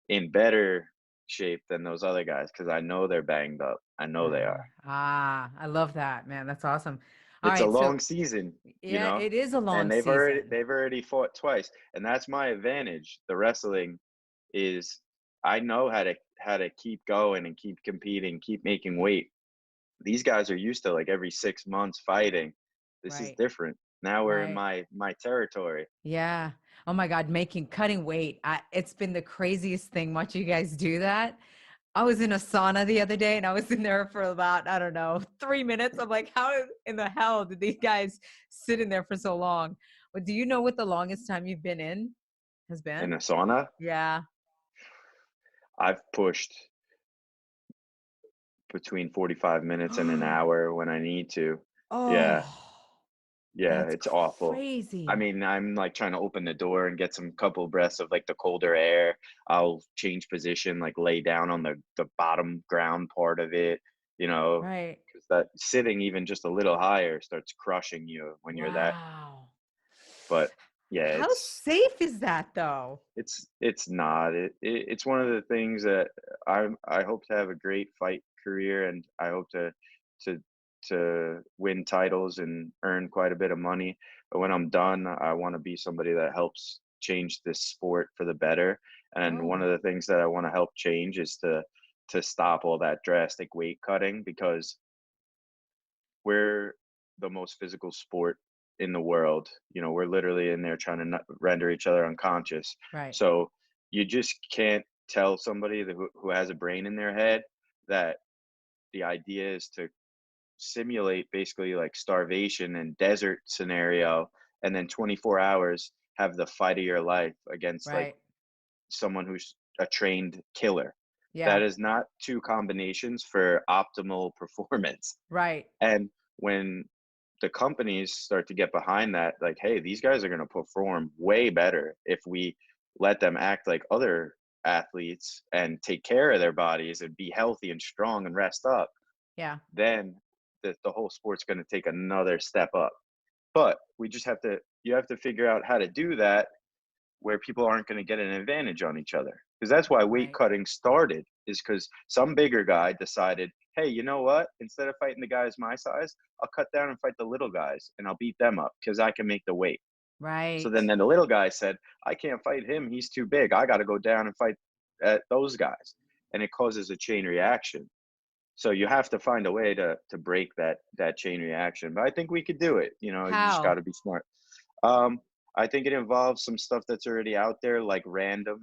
in better shape than those other guys, because I know they're banged up. I know they are. I love that, man. That's awesome. All It's a right. So long season, you yeah, know, it is a and long they've already season. they've already fought twice, and that's my advantage. The wrestling is I know how to keep going and keep competing, keep making weight. These guys are used to like every 6 months fighting. This is Right. different. Now we're in Right. my territory. Yeah. Oh my God, cutting weight. It's been the craziest thing watching you guys do that. I was in a sauna the other day and I was in there for about, I don't know, 3 minutes. I'm like, how in the hell did these guys sit in there for so long? But do you know what the longest time you've been in has In a been? sauna, Yeah. I've pushed between 45 minutes and an hour when I need to. Yeah. Oh, Yeah, that's it's awful. I crazy. mean, I'm like trying to open the door and get some couple breaths of like the colder air. I'll change position, like lay down on the bottom ground part of it, you know, Right. because that sitting even just a little higher starts crushing you when you're that. Wow. But yeah, How safe is that though? it's not. It's one of the things that I hope to have a great fight career, and I hope to to win titles and earn quite a bit of money. But when I'm done, I want to be somebody that helps change this sport for the better. And one Oh, of the things that I want to help change is to stop all that drastic weight cutting, because we're the most physical sport in the world. You know, we're literally in there trying to render each other unconscious. right. So you just can't tell somebody who has a brain in their head that the idea is to simulate basically like starvation and desert scenario, and then 24 hours have the fight of your life against like Right. someone who's a trained killer. Yeah. That is not two combinations for optimal performance. Right. And when the companies start to get behind that, like, hey, these guys are going to perform way better if we let them act like other athletes and take care of their bodies and be healthy and strong and rest up, Yeah. then the whole sport's going to take another step up. But we just have to, you have to figure out how to do that where people aren't going to get an advantage on each other. Because that's why weight Right. cutting started, is because some bigger guy decided, hey, you know what? Instead of fighting the guys my size, I'll cut down and fight the little guys and I'll beat them up because I can make the weight. So Right. then the little guy said, I can't fight him. He's too big. I got to go down and fight those guys. And it causes a chain reaction. So you have to find a way to break that chain reaction. But I think we could do it. You know, you just got How? to be smart. Um, I think it involves some stuff that's already out there, like random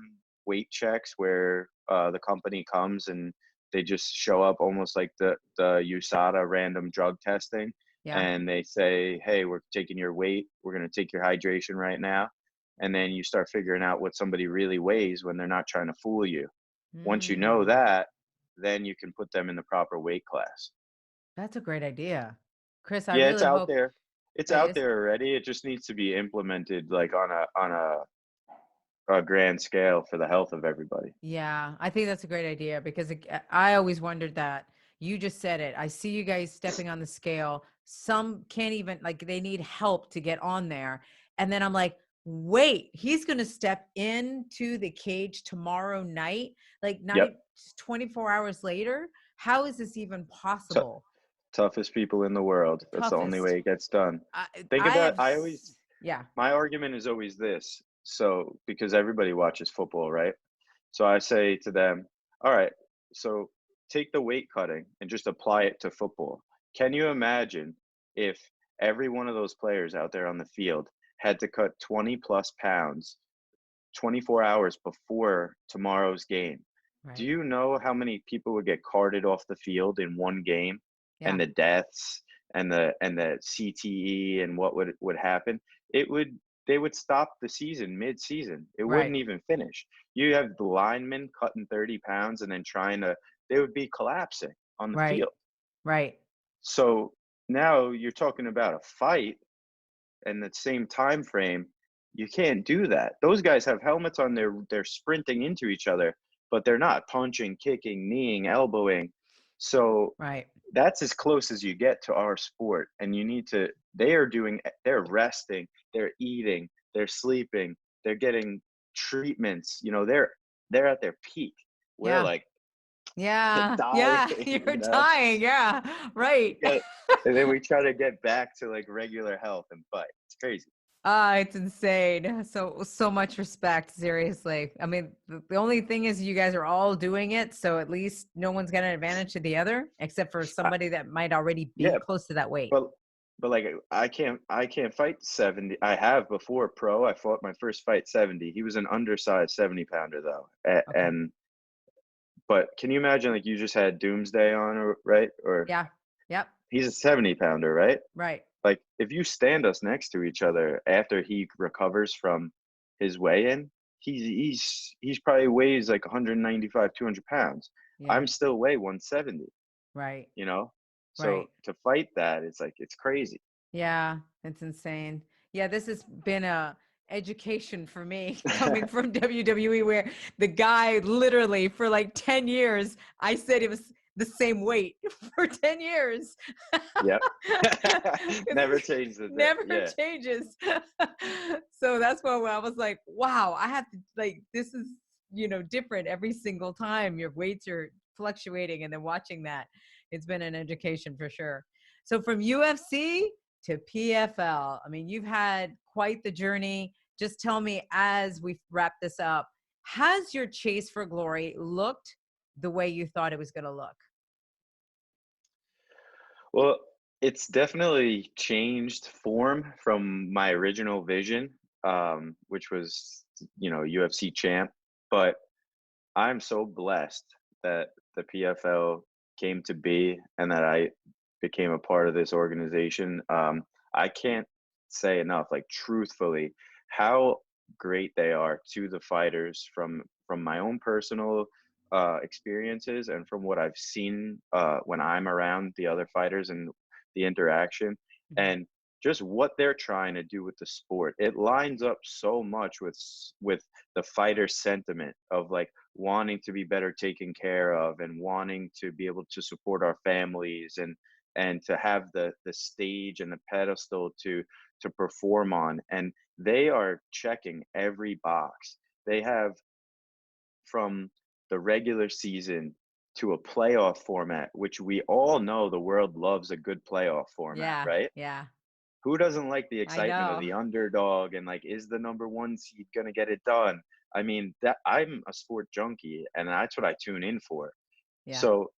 weight checks, where the company comes and they just show up almost like the USADA random drug testing, Yeah. and they say, "Hey, we're taking your weight. We're going to take your hydration right now," and then you start figuring out what somebody really weighs when they're not trying to fool you. Once you know Mm, that, then you can put them in the proper weight class. that's a great idea. Chris, I Yeah, it's really out hope there. It's it out is. there already. It just needs to be implemented like on a grand scale for the health of everybody. Yeah, I think that's a great idea because I always wondered that. You just said it. I see you guys stepping on the scale. Some can't even, like, they need help to get on there. And then I'm like, wait, he's going to step into the cage tomorrow night, like not Yep. even 24 hours later. How is this even T- possible? toughest people in the world. That's the only Toughest. way it gets done. I, Think I about have, I always yeah, my argument is always this. So because everybody watches football, right? So I say to them, all right, so take the weight cutting and just apply it to football. Can you imagine if every one of those players out there on the field had to cut 20 plus pounds 24 hours before tomorrow's game? Do right. you know how many people would get carted off the field in one game, Yeah, and the deaths and the CTE and what would happen? It would They would stop the season mid-season. It right, wouldn't even finish. You have the linemen cutting 30 pounds and then trying to, they would be collapsing on the right, field. right. So now you're talking about a fight and the same time frame. You can't do that. Those guys have helmets on, they're sprinting into each other, but they're not punching, kicking, kneeing, elbowing. So Right. that's as close as you get to our sport. And you need to, they're resting, they're eating, they're sleeping, they're getting treatments, they're at their peak. We're Yeah. like Yeah. dying, Yeah. You're you know? dying. Yeah. Right. Yeah. And then we try to get back to like regular health and fight. It's crazy. It's insane. So much respect, seriously. I mean, the only thing is you guys are all doing it, so at least no one's got an advantage to the other, except for I, somebody that might already be yeah, close to that weight. but like I can't fight 70. I have before pro. I fought my first fight 70. He was an undersized 70 pounder though. Okay. And but can you imagine like you just had Doomsday on, or right? Or Yeah. Yep. he's a 70 pounder, right? Right. Like if you stand us next to each other after he recovers from his weigh-in, he's probably weighs like 195, 200 pounds. Yeah. I'm still weigh 170, Right. you know? So Right. to fight that, it's like it's crazy. Yeah, it's insane. Yeah, this has been a education for me coming from WWE, where the guy literally for like 10 years, I said it was the same weight for 10 years. Yep. 'Cause Never it changes it. never Yeah. changes. So that's why when I was like, wow, I have to like, this is, different every single time your weights are fluctuating, and then watching that, it's been an education for sure. So from UFC to PFL. I mean, you've had quite the journey. Just tell me, as we wrap this up, has your chase for glory looked the way you thought it was going to look? Well, it's definitely changed form from my original vision, which was, UFC champ. But I'm so blessed that the PFL came to be and that I became a part of this organization. I can't say enough, like truthfully, how great they are to the fighters from my own personal experiences and from what I've seen when I'm around the other fighters and the interaction Mhm. and just what they're trying to do with the sport. It lines up so much with the fighter sentiment of like wanting to be better taken care of and wanting to be able to support our families and to have the stage and the pedestal to perform on, and they are checking every box. They have, from the regular season to a playoff format, which we all know the world loves a good playoff format, Yeah, right? yeah, Who doesn't like the I excitement of know. the underdog and like, is the number one seed going to get it done? I mean, that I'm a sport junkie and that's what I tune in for. Yeah, So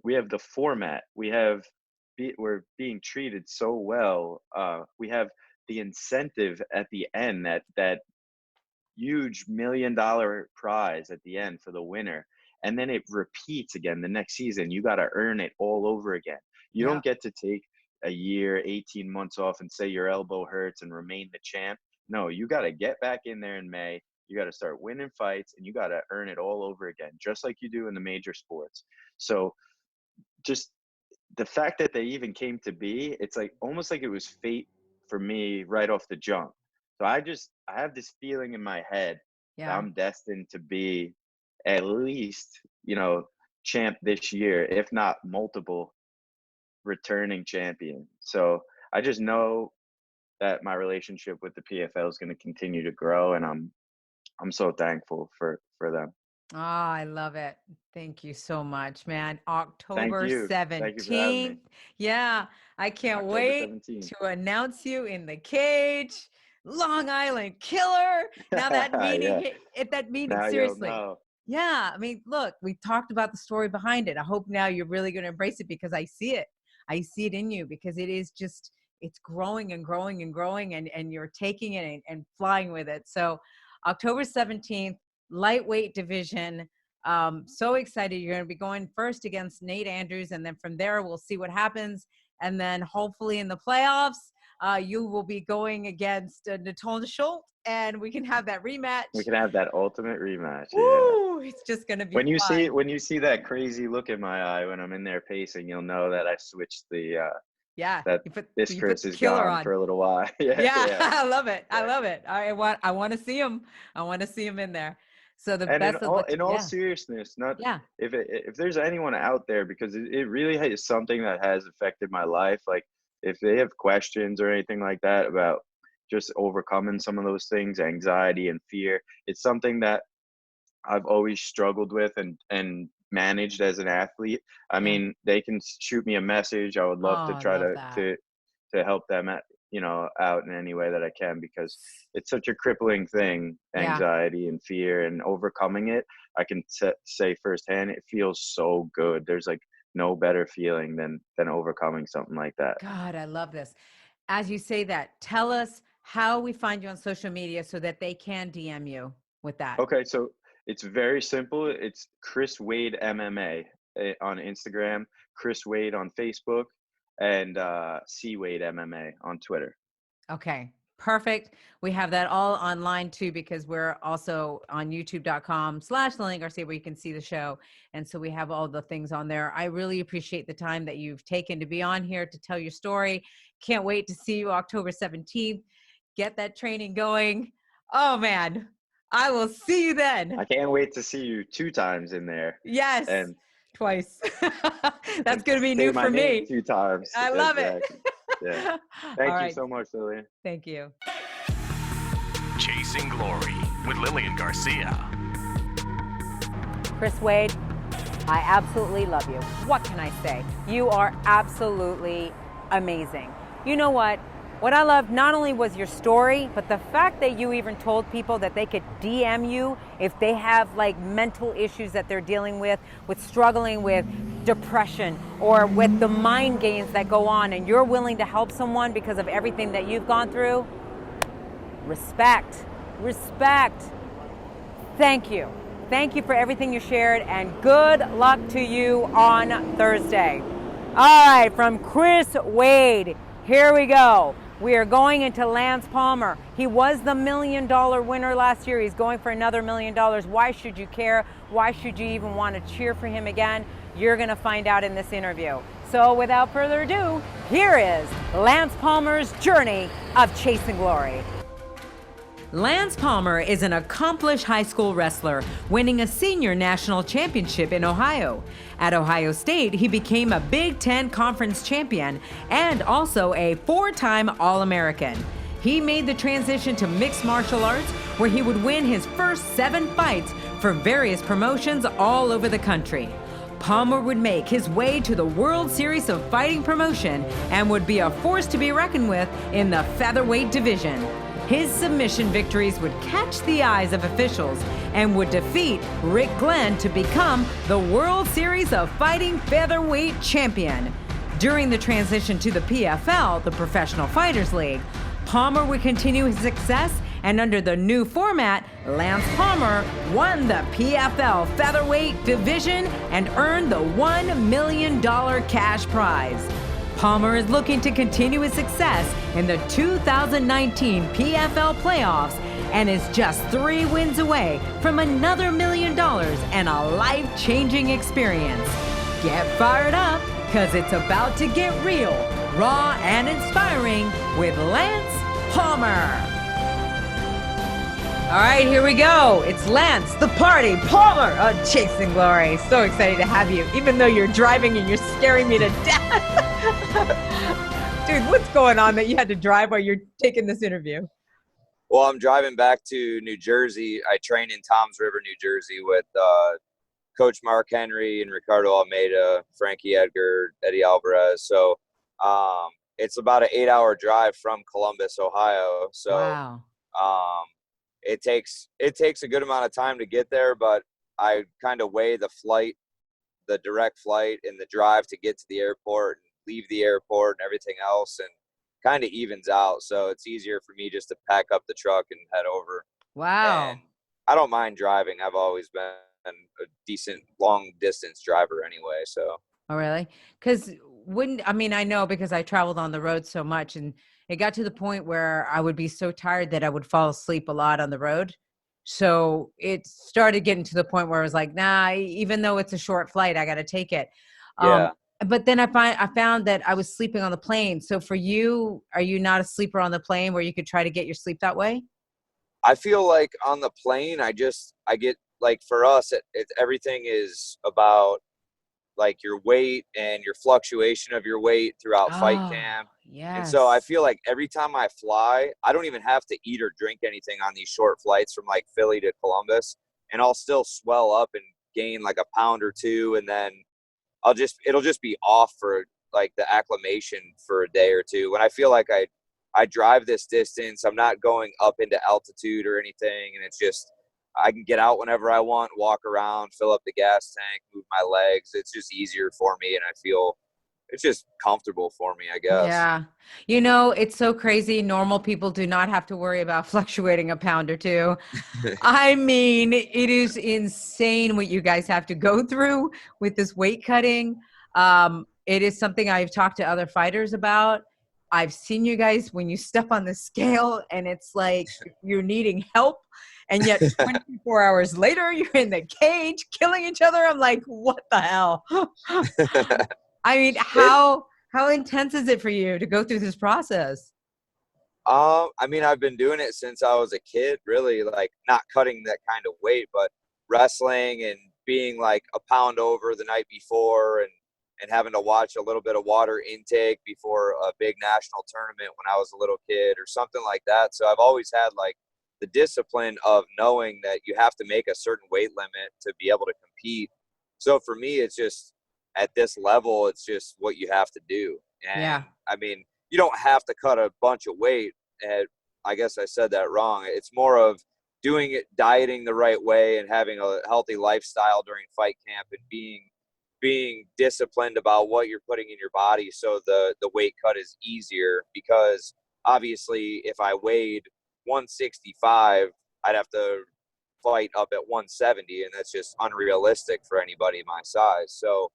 we have the format, we're being treated so well. We have the incentive at the end, that huge $1 million prize at the end for the winner. And then it repeats again the next season. You got to earn it all over again. You yeah, don't get to take a year, 18 months off and say your elbow hurts and remain the champ. No, you got to get back in there in May. You got to start winning fights and you got to earn it all over again, just like you do in the major sports. So just the fact that they even came to be, it's like almost like it was fate for me right off the jump. So I have this feeling in my head that yeah. I'm destined to be at least, champ this year, if not multiple returning champion. So I just know that my relationship with the PFL is going to continue to grow, and I'm so thankful for them. Oh, I love it. Thank you so much, man. Thank October you. Thank you for having me. 17th. Yeah, I can't October wait 17th. to announce you in the cage. Long Island Killer. Now that meeting, Yeah. at that meeting, Now you'll seriously. know. Yeah, I mean, look, we talked about the story behind it. I hope now you're really going to embrace it, because I see it. I see it in you, because it is just, it's growing and growing and growing, and you're taking it and flying with it. So October 17th, lightweight division. So excited. You're going to be going first against Nate Andrews, and then from there, we'll see what happens. And then hopefully in the playoffs, you will be going against Natolna Schultz, and we can have that rematch. We can have that ultimate rematch. Yeah. Woo! It's just going to be When you see fun. that crazy look in my eye when I'm in there pacing, you'll know that I switched Yeah, that you this put Chris the is killer gone on. for a little while. Yeah, Yeah, yeah, I love it. I love exactly. it. I want to see him. I want to see him in there. So the And best of luck. in all Yeah, seriousness, not yeah, if there's anyone out there, because it really is something that has affected my life. Like if they have questions or anything like that about just overcoming some of those things, anxiety and fear, it's something that I've always struggled with and managed as an athlete. I mean, they can shoot me a message. I would love Oh, to I try love that. to help them at, out in any way that I can, because it's such a crippling thing, Yeah. anxiety and fear, and overcoming it. I can say firsthand, it feels so good. There's like no better feeling than overcoming something like that. God, I love this. As you say that, tell us how we find you on social media so that they can DM you with that. Okay, so it's very simple. It's Chris Wade MMA on Instagram, Chris Wade on Facebook, and C Wade MMA on Twitter. Okay, perfect. We have that all online too, because we're also on youtube.com/Lilian Garcia, where you can see the show. And so we have all the things on there. I really appreciate the time that you've taken to be on here to tell your story. Can't wait to see you October 17th. Get that training going. Oh man, I will see you then. I can't wait to see you 2 times in there. Yes, And twice. That's going to be say new my for name me. 2 times. I love Exactly. Yeah. it. Thank All you right. so much, Lilian. Thank you. Chasing Glory with Lilian Garcia. Chris Wade, I absolutely love you. What can I say? You are absolutely amazing. You know what? What I loved not only was your story, but the fact that you even told people that they could DM you if they have like mental issues that they're dealing with struggling with depression or with the mind games that go on, and you're willing to help someone because of everything that you've gone through. Respect. Respect. Thank you. Thank you for everything you shared, and good luck to you on Thursday. All right, from Chris Wade, here we go. We are going into Lance Palmer. He was the $1 million winner last year. He's going for another $1 million. Why should you care? Why should you even want to cheer for him again? You're going to find out in this interview. So without further ado, here is Lance Palmer's journey of chasing glory. Lance Palmer is an accomplished high school wrestler, winning a senior national championship in Ohio. At Ohio State, he became a Big Ten Conference champion and also a 4-time All-American. He made the transition to mixed martial arts, where he would win his first 7 fights for various promotions all over the country. Palmer would make his way to the World Series of Fighting promotion and would be a force to be reckoned with in the featherweight division. His submission victories would catch the eyes of officials and would defeat Rick Glenn to become the World Series of Fighting featherweight champion. During the transition to the PFL, the Professional Fighters League, Palmer would continue his success, and under the new format, Lance Palmer won the PFL featherweight division and earned the $1 million cash prize. Palmer is looking to continue his success in the 2019 PFL playoffs and is just 3 wins away from another $1 million and a life-changing experience. Get fired up, because it's about to get real, raw, and inspiring with Lance Palmer. All right, here we go. It's Lance, the Party Palmer of Chasing Glory. So excited to have you, even though you're driving and you're scaring me to death. Dude, what's going on that you had to drive while you're taking this interview? Well, I'm driving back to New Jersey. I train in Toms River, New Jersey with Coach Mark Henry and Ricardo Almeida, Frankie Edgar, Eddie Alvarez. So it's about an 8-hour drive from Columbus, Ohio. So Wow. it takes a good amount of time to get there, but I kind of weigh the direct flight and the drive to get to the airport and leave the airport and everything else, and kind of evens out. So it's easier for me just to pack up the truck and head over. Wow. And I don't mind driving. I've always been a decent long distance driver anyway. So. Oh, really? Because I know, because I traveled on the road so much, and it got to the point where I would be so tired that I would fall asleep a lot on the road. So it started getting to the point where I was like, nah, even though it's a short flight, I got to take it. Yeah. But then I found that I was sleeping on the plane. So for you, are you not a sleeper on the plane where you could try to get your sleep that way? I feel like on the plane, I get, like, for us, everything is about like your weight and your fluctuation of your weight throughout fight camp. Yes. And so I feel like every time I fly, I don't even have to eat or drink anything on these short flights from like Philly to Columbus, and I'll still swell up and gain like a pound or two, and then it'll just be off for like the acclimation for a day or two. When I feel like I drive this distance, I'm not going up into altitude or anything, and it's just, I can get out whenever I want, walk around, fill up the gas tank, move my legs. It's just easier for me, and I feel it's just comfortable for me, I guess. Yeah. You know, it's so crazy. Normal people do not have to worry about fluctuating a pound or two. I mean, it is insane what you guys have to go through with this weight cutting. It is something I've talked to other fighters about. I've seen you guys when you step on the scale and it's like you're needing help. And yet 24 hours later, you're in the cage killing each other. I'm like, what the hell? I mean, how intense is it for you to go through this process? I mean, I've been doing it since I was a kid, really, like not cutting that kind of weight, but wrestling and being like a pound over the night before and having to watch a little bit of water intake before a big national tournament when I was a little kid or something like that. So I've always had like the discipline of knowing that you have to make a certain weight limit to be able to compete. So for me, it's just, at this level, it's just what you have to do. And Yeah. I mean, you don't have to cut a bunch of weight. And I guess I said that wrong. It's more of doing it, dieting the right way and having a healthy lifestyle during fight camp and being disciplined about what you're putting in your body. So the weight cut is easier, because obviously if I weighed 165, I'd have to fight up at 170, and that's just unrealistic for anybody my size. So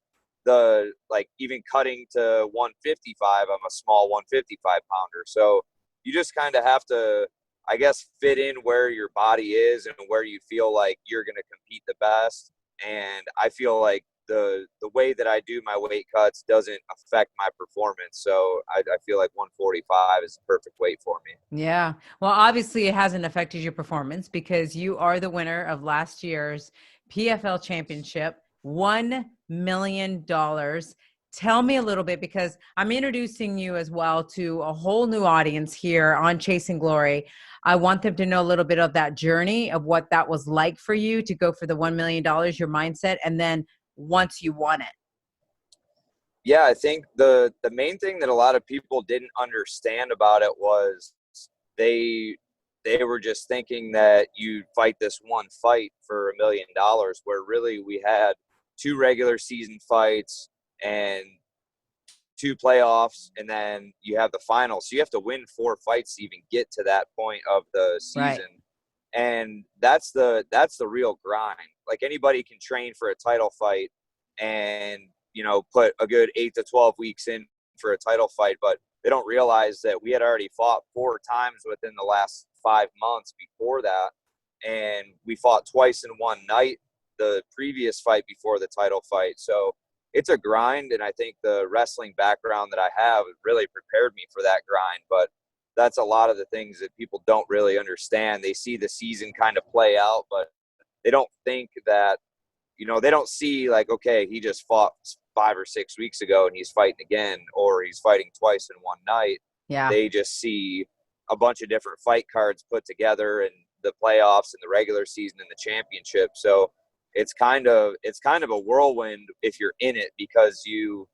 even cutting to 155, I'm a small 155 pounder. So you just kind of have to, I guess, fit in where your body is and where you feel like you're going to compete the best. And I feel like the way that I do my weight cuts doesn't affect my performance. So I feel like 145 is the perfect weight for me. Yeah. Well, obviously it hasn't affected your performance because you are the winner of last year's PFL championship, $1 million. Tell me a little bit, because I'm introducing you as well to a whole new audience here on Chasing Glory. I want them to know a little bit of that journey of what that was like for you to go for the $1 million, your mindset, and then once you won it. Yeah, I think the main thing that a lot of people didn't understand about it was they were just thinking that you'd fight this one fight for $1 million, where really we had 2 regular season fights and 2 playoffs, and then you have the final. So you have to win 4 fights to even get to that point of the season. Right. And that's the real grind. Like, anybody can train for a title fight and, you know, put a good 8 to 12 weeks in for a title fight, but they don't realize that we had already fought 4 times within the last 5 months before that. And we fought twice in one night, the previous fight before the title fight. So it's a grind. And I think the wrestling background that I have really prepared me for that grind. But that's a lot of the things that people don't really understand. They see the season kind of play out, but they don't think that, you know, they don't see like, okay, he just fought 5 or 6 weeks ago and he's fighting again, or he's fighting twice in one night. Yeah. They just see a bunch of different fight cards put together, and the playoffs and the regular season and the championship. So it's kind of a whirlwind if you're in it, because you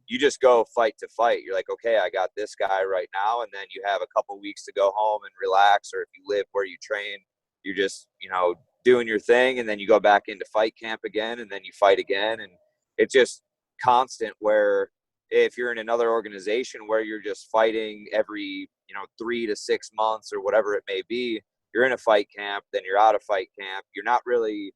just go fight to fight. You're like, okay, I got this guy right now. And then you have a couple weeks to go home and relax. Or if you live where you train, you're just, you know, doing your thing. And then you go back into fight camp again, and then you fight again. And it's just constant, where if you're in another organization where you're just fighting every, 3 to 6 months or whatever it may be, you're in a fight camp, then you're out of fight camp. You're not really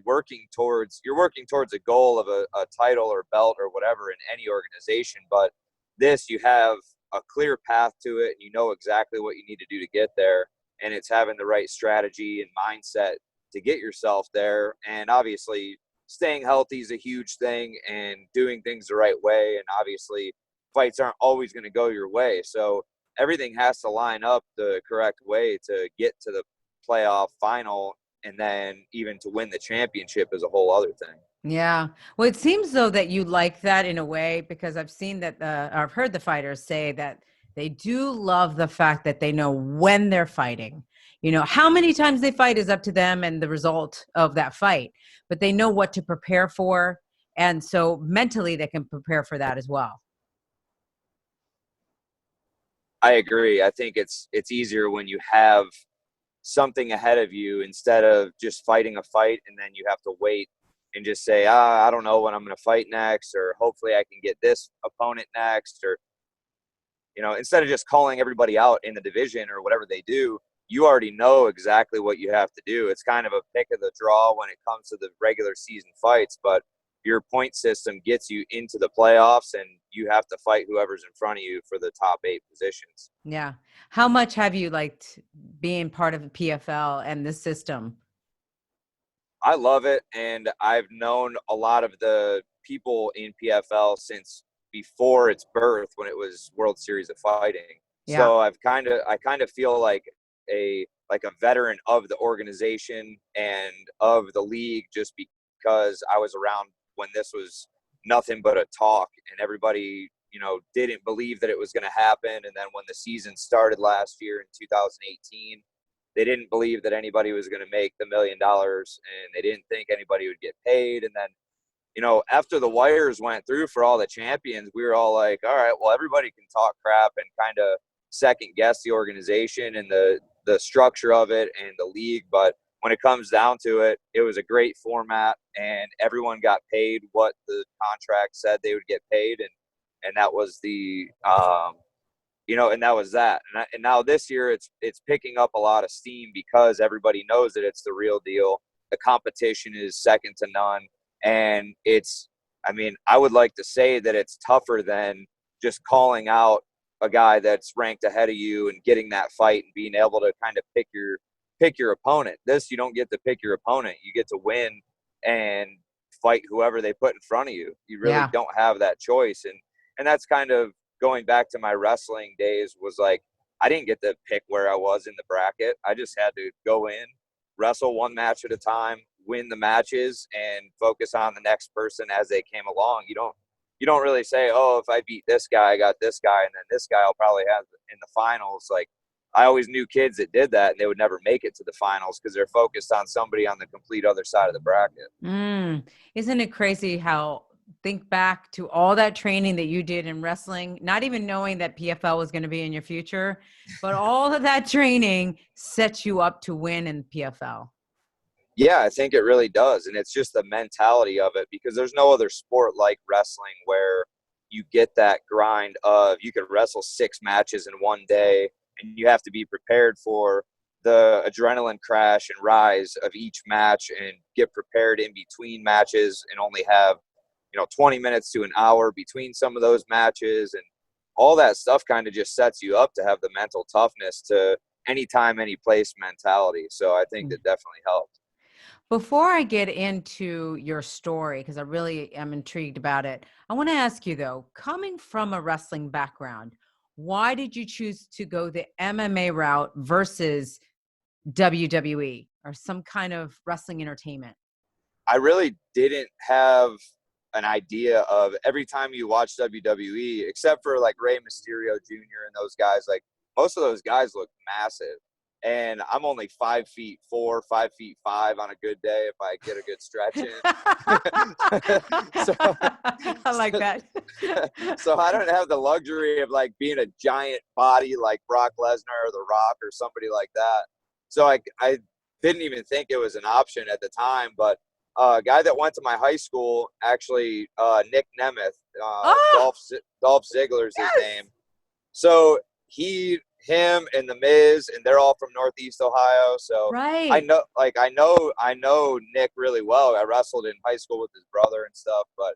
working towards a goal of a title or belt or whatever in any organization. But this, you have a clear path to it, and you know exactly what you need to do to get there. And it's having the right strategy and mindset to get yourself there. And obviously staying healthy is a huge thing, and doing things the right way. And obviously fights aren't always going to go your way. So everything has to line up the correct way to get to the playoff final, and then even to win the championship is a whole other thing. Yeah. Well, it seems though that you like that in a way, because I've seen that, I've heard the fighters say that they do love the fact that they know when they're fighting. You know, how many times they fight is up to them and the result of that fight, but they know what to prepare for. And so mentally they can prepare for that as well. I agree. I think it's easier when you have something ahead of you instead of just fighting a fight and then you have to wait and just say, I don't know when I'm going to fight next, or hopefully I can get this opponent next, or, you know, instead of just calling everybody out in the division or whatever they do, you already know exactly what you have to do. It's kind of a pick of the draw when it comes to the regular season fights, but your point system gets you into the playoffs and you have to fight whoever's in front of you for the top 8 positions. Yeah. How much have you liked being part of the PFL and this system? I love it, and I've known a lot of the people in PFL since before its birth when it was World Series of Fighting. Yeah. So I kind of feel like a veteran of the organization and of the league just because I was around when this was nothing but a talk and everybody, you know, didn't believe that it was going to happen. And then when the season started last year in 2018, they didn't believe that anybody was going to make the $1 million and they didn't think anybody would get paid. And then, you know, after the wires went through for all the champions, we were all like, all right, well, everybody can talk crap and kind of second guess the organization and the structure of it and the league. But when it comes down to it, it was a great format and everyone got paid what the contract said they would get paid. And that was the, you know, and that was that. And now this year it's picking up a lot of steam because everybody knows that it's the real deal. The competition is second to none. And I mean, I would like to say that it's tougher than just calling out a guy that's ranked ahead of you and getting that fight and being able to kind of pick your opponent. This, you don't get to pick your opponent. You get to win and fight whoever they put in front of you. You really don't have that choice. And that's kind of going back to my wrestling days, was like, I didn't get to pick where I was in the bracket. I just had to go in, wrestle one match at a time, win the matches, and focus on the next person as they came along. You don't really say, oh, if I beat this guy, I got this guy, and then this guy I'll probably have in the finals. Like, I always knew kids that did that and they would never make it to the finals because they're focused on somebody on the complete other side of the bracket. Isn't it crazy how, think back to all that training that you did in wrestling, not even knowing that PFL was going to be in your future, but all of that training sets you up to win in PFL. Yeah, I think it really does. And it's just the mentality of it, because there's no other sport like wrestling where you get that grind of, you could wrestle 6 matches in one day and you have to be prepared for the adrenaline crash and rise of each match and get prepared in between matches and only have, 20 minutes to an hour between some of those matches. And all that stuff kind of just sets you up to have the mental toughness to anytime, any place mentality. So I think that definitely helped. Before I get into your story, because I really am intrigued about it, I want to ask you though, coming from a wrestling background, why did you choose to go the MMA route versus WWE or some kind of wrestling entertainment? I really didn't have an idea of, every time you watch WWE, except for like Rey Mysterio Jr. and those guys, like most of those guys look massive. And I'm only 5'4", 5'5" on a good day if I get a good stretch in. I like that. So I don't have the luxury of like being a giant body like Brock Lesnar or The Rock or somebody like that. So I didn't even think it was an option at the time. But a guy that went to my high school, actually, Nick Nemeth, Dolph Ziggler's his name. So him and The Miz, and they're all from Northeast Ohio. So right. I know Nick really well. I wrestled in high school with his brother and stuff, but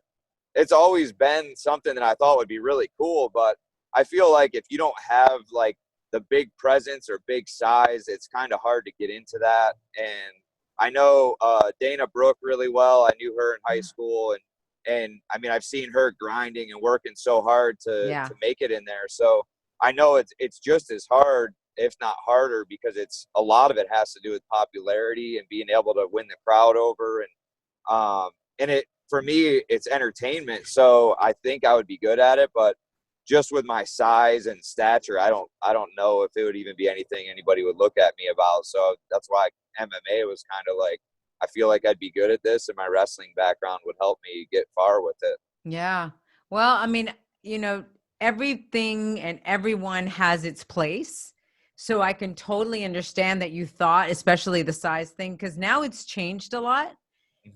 it's always been something that I thought would be really cool. But I feel like if you don't have like the big presence or big size, it's kind of hard to get into that. And I know Dana Brooke really well. I knew her in high school, and I mean, I've seen her grinding and working so hard to make it in there. So I know it's just as hard, if not harder, because it's a lot of it has to do with popularity and being able to win the crowd over. And it, for me, it's entertainment. So I think I would be good at it, but just with my size and stature, I don't know if it would even be anything anybody would look at me about. So that's why MMA was kind of like, I feel like I'd be good at this, and my wrestling background would help me get far with it. Yeah. Well, I mean, everything and everyone has its place. So I can totally understand that you thought, especially the size thing, because now it's changed a lot.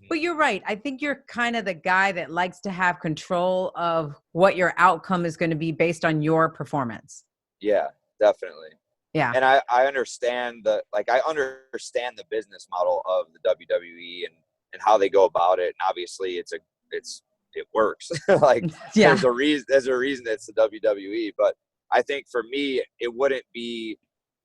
But you're right. I think you're kind of the guy that likes to have control of what your outcome is going to be based on your performance. Yeah, definitely. Yeah. And I understand I understand the business model of the WWE and how they go about it. And obviously it works. Like Yeah. there's a reason it's the WWE. But I think for me,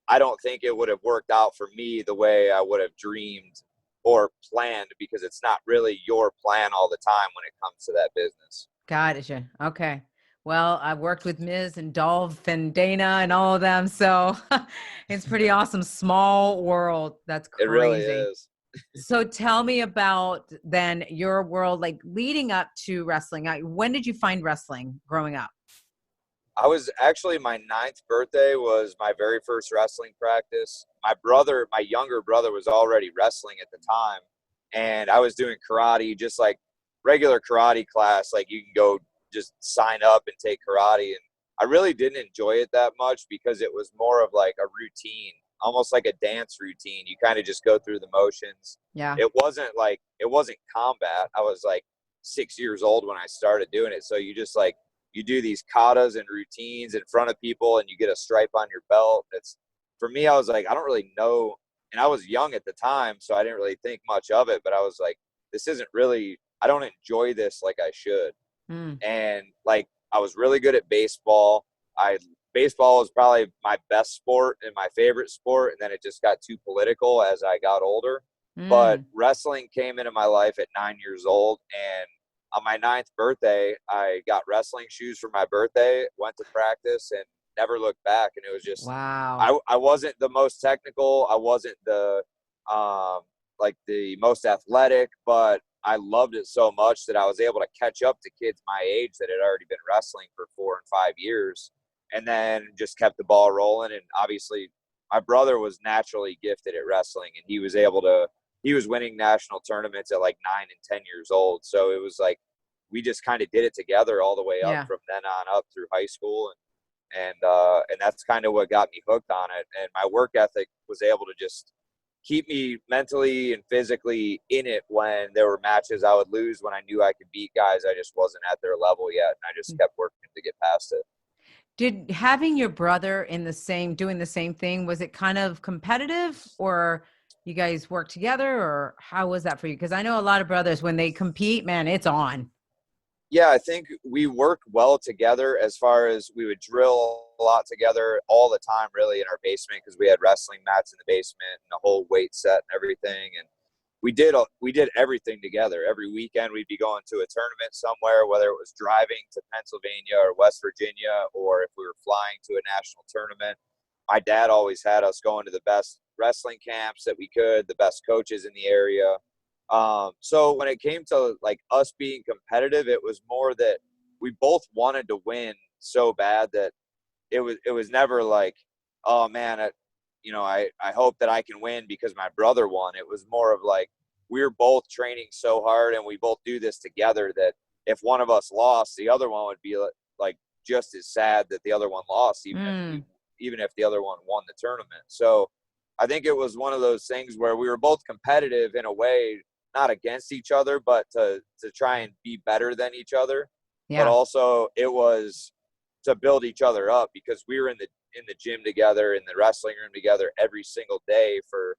I don't think it would have worked out for me the way I would have dreamed or planned, because it's not really your plan all the time when it comes to that business. Got it. Okay. Well, I've worked with Miz and Dolph and Dana and all of them. So it's pretty awesome. Small world. That's crazy. It really is. So tell me about then your world, like leading up to wrestling. When did you find wrestling growing up? I was actually, my 9th birthday was my very first wrestling practice. My younger brother was already wrestling at the time, and I was doing karate, just like regular karate class. Like you can go just sign up and take karate. And I really didn't enjoy it that much because it was more of like a routine, almost like a dance routine. You kind of just go through the motions. Yeah. It wasn't combat. I was like 6 years old when I started doing it. So you just like, you do these katas and routines in front of people and you get a stripe on your belt. For me, I was like, I don't really know. And I was young at the time, so I didn't really think much of it, but I was like, I don't enjoy this like I should. And like, I was really good at baseball. Baseball was probably my best sport and my favorite sport. And then it just got too political as I got older. But wrestling came into my life at 9 years old. And on my 9th birthday, I got wrestling shoes for my birthday, went to practice, and never looked back. And it was just, wow. I wasn't the most technical. I wasn't the most athletic, but I loved it so much that I was able to catch up to kids my age that had already been wrestling for 4 and 5 years, and then just kept the ball rolling. And obviously my brother was naturally gifted at wrestling, and he was winning national tournaments at like 9 and 10 years old. So it was like, we just kind of did it together all the way up from then on up through high school. And that's kind of what got me hooked on it. And my work ethic was able to just keep me mentally and physically in it when there were matches I would lose, when I knew I could beat guys. I just wasn't at their level yet. And I just kept working to get past it. Did having your brother doing the same thing, was it kind of competitive, or you guys work together, or how was that for you? Because I know a lot of brothers, when they compete, man, it's on. Yeah, I think we worked well together, as far as we would drill a lot together all the time, really, in our basement, because we had wrestling mats in the basement and a whole weight set and everything. And we did everything together. Every weekend we'd be going to a tournament somewhere, whether it was driving to Pennsylvania or West Virginia, or if we were flying to a national tournament. My dad always had us going to the best wrestling camps that we could, the best coaches in the area. So when it came to like us being competitive, it was more that we both wanted to win so bad that it was never like, oh man, I hope that I can win because my brother won. It was more of like, we were both training so hard and we both do this together that if one of us lost, the other one would be like just as sad that the other one lost, even if the other one won the tournament. So I think it was one of those things where we were both competitive in a way, not against each other, but to try and be better than each other. Yeah. But also it was to build each other up, because we were in the gym together, in the wrestling room together every single day for,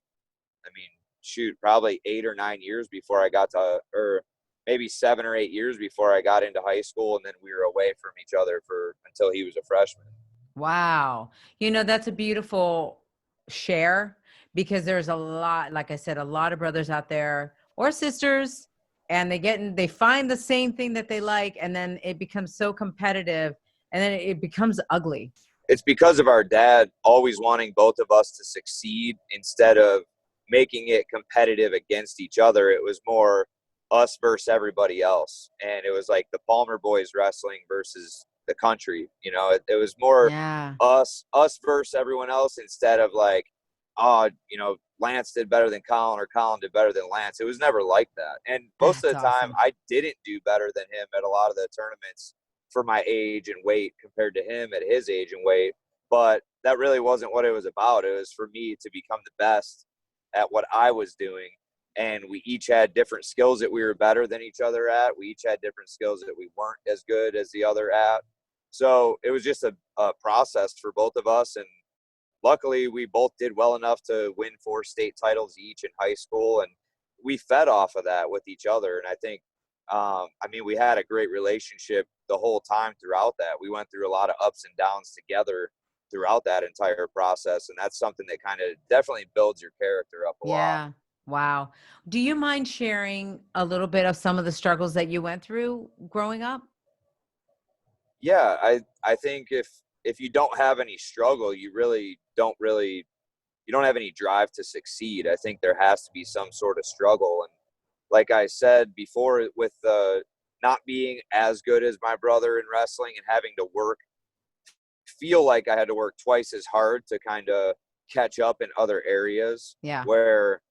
probably 8 or 9 years before I got to, or maybe 7 or 8 years before I got into high school. And then we were away from each other until he was a freshman. Wow. That's a beautiful share, because there's a lot, like I said, a lot of brothers out there or sisters, and they find the same thing that they like, and then it becomes so competitive, and then it becomes ugly. It's because of our dad always wanting both of us to succeed instead of making it competitive against each other. It was more us versus everybody else. And it was like the Palmer boys wrestling versus the country. You know, it was more Yeah. us versus everyone else, instead of like, oh, you know, Lance did better than Colin or Colin did better than Lance. It was never like that. And most of That's the time awesome. I didn't do better than him at a lot of the tournaments for my age and weight compared to him at his age and weight. But that really wasn't what it was about. It was for me to become the best at what I was doing. And we each had different skills that we were better than each other at. We each had different skills that we weren't as good as the other at. So it was just a process for both of us. And luckily, we both did well enough to win 4 state titles each in high school. And we fed off of that with each other. And I think, I mean, we had a great relationship the whole time throughout that. We went through a lot of ups and downs together throughout that entire process. And that's something that kind of definitely builds your character up a lot. Yeah. Wow. Do you mind sharing a little bit of some of the struggles that you went through growing up? Yeah, I think if you don't have any struggle, you don't have any drive to succeed. I think there has to be some sort of struggle. And like I said before, with not being as good as my brother in wrestling and having to feel like I had to work twice as hard to kind of catch up in other areas. Yeah. Where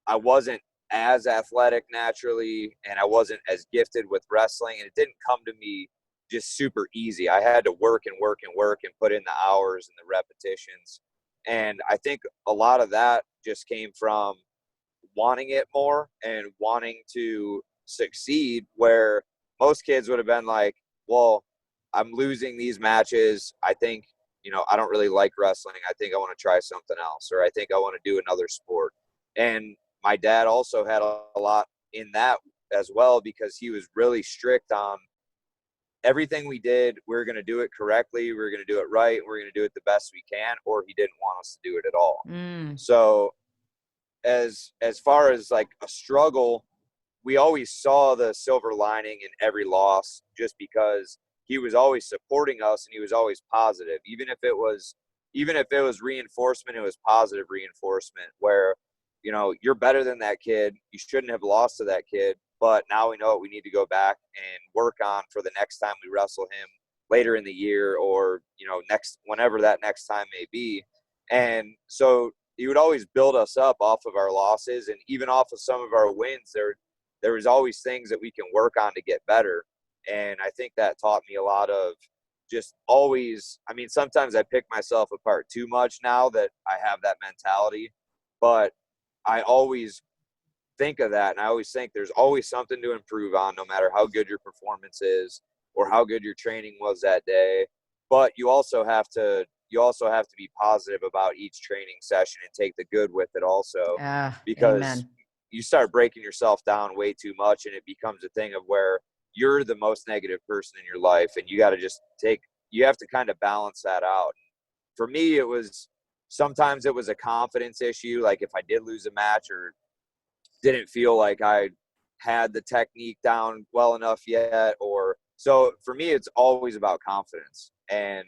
I wasn't as athletic naturally, and I wasn't as gifted with wrestling, and it didn't come to me just super easy. I had to work and work and work and put in the hours and the repetitions. And I think a lot of that just came from wanting it more and wanting to succeed, where most kids would have been like, well, I'm losing these matches. I think, you know, I don't really like wrestling. I think I want to try something else, or I think I want to do another sport. And my dad also had a lot in that as well, because he was really strict on everything we did. We were going to do it correctly. We were going to do it right. We were going to do it the best we can, or he didn't want us to do it at all. So as far as like a struggle, we always saw the silver lining in every loss, just because he was always supporting us and he was always positive. Even if it was reinforcement, it was positive reinforcement, where, you know, you're better than that kid. You shouldn't have lost to that kid. But now we know what we need to go back and work on for the next time we wrestle him later in the year, or, you know, whenever that next time may be. And so he would always build us up off of our losses, and even off of some of our wins. There was always things that we can work on to get better. And I think that taught me a lot of just always, I mean, sometimes I pick myself apart too much now that I have that mentality, but I always think of that, and I always think there's always something to improve on, no matter how good your performance is or how good your training was that day. But you also have to be positive about each training session and take the good with it also, because Amen. you start breaking yourself down way too much, and it becomes a thing of where you're the most negative person in your life, and you have to kind of balance that out. For me, sometimes it was a confidence issue. Like if I did lose a match or didn't feel like I had the technique down well enough yet, so for me, it's always about confidence. And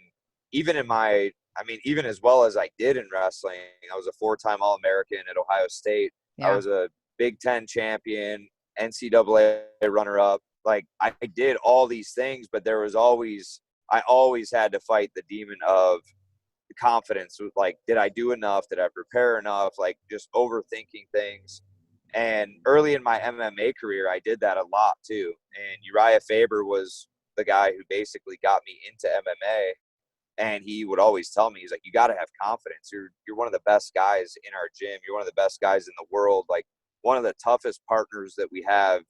even even as well as I did in wrestling, I was a 4-time All-American at Ohio State. Yeah. I was a Big Ten champion, NCAA runner-up. Like, I did all these things, but I always had to fight the demon of the confidence. Like, did I do enough? Did I prepare enough? Like, just overthinking things. And early in my MMA career, I did that a lot too. And Uriah Faber was the guy who basically got me into MMA. And he would always tell me, he's like, you got to have confidence. You're one of the best guys in our gym. You're one of the best guys in the world. Like, one of the toughest partners that we have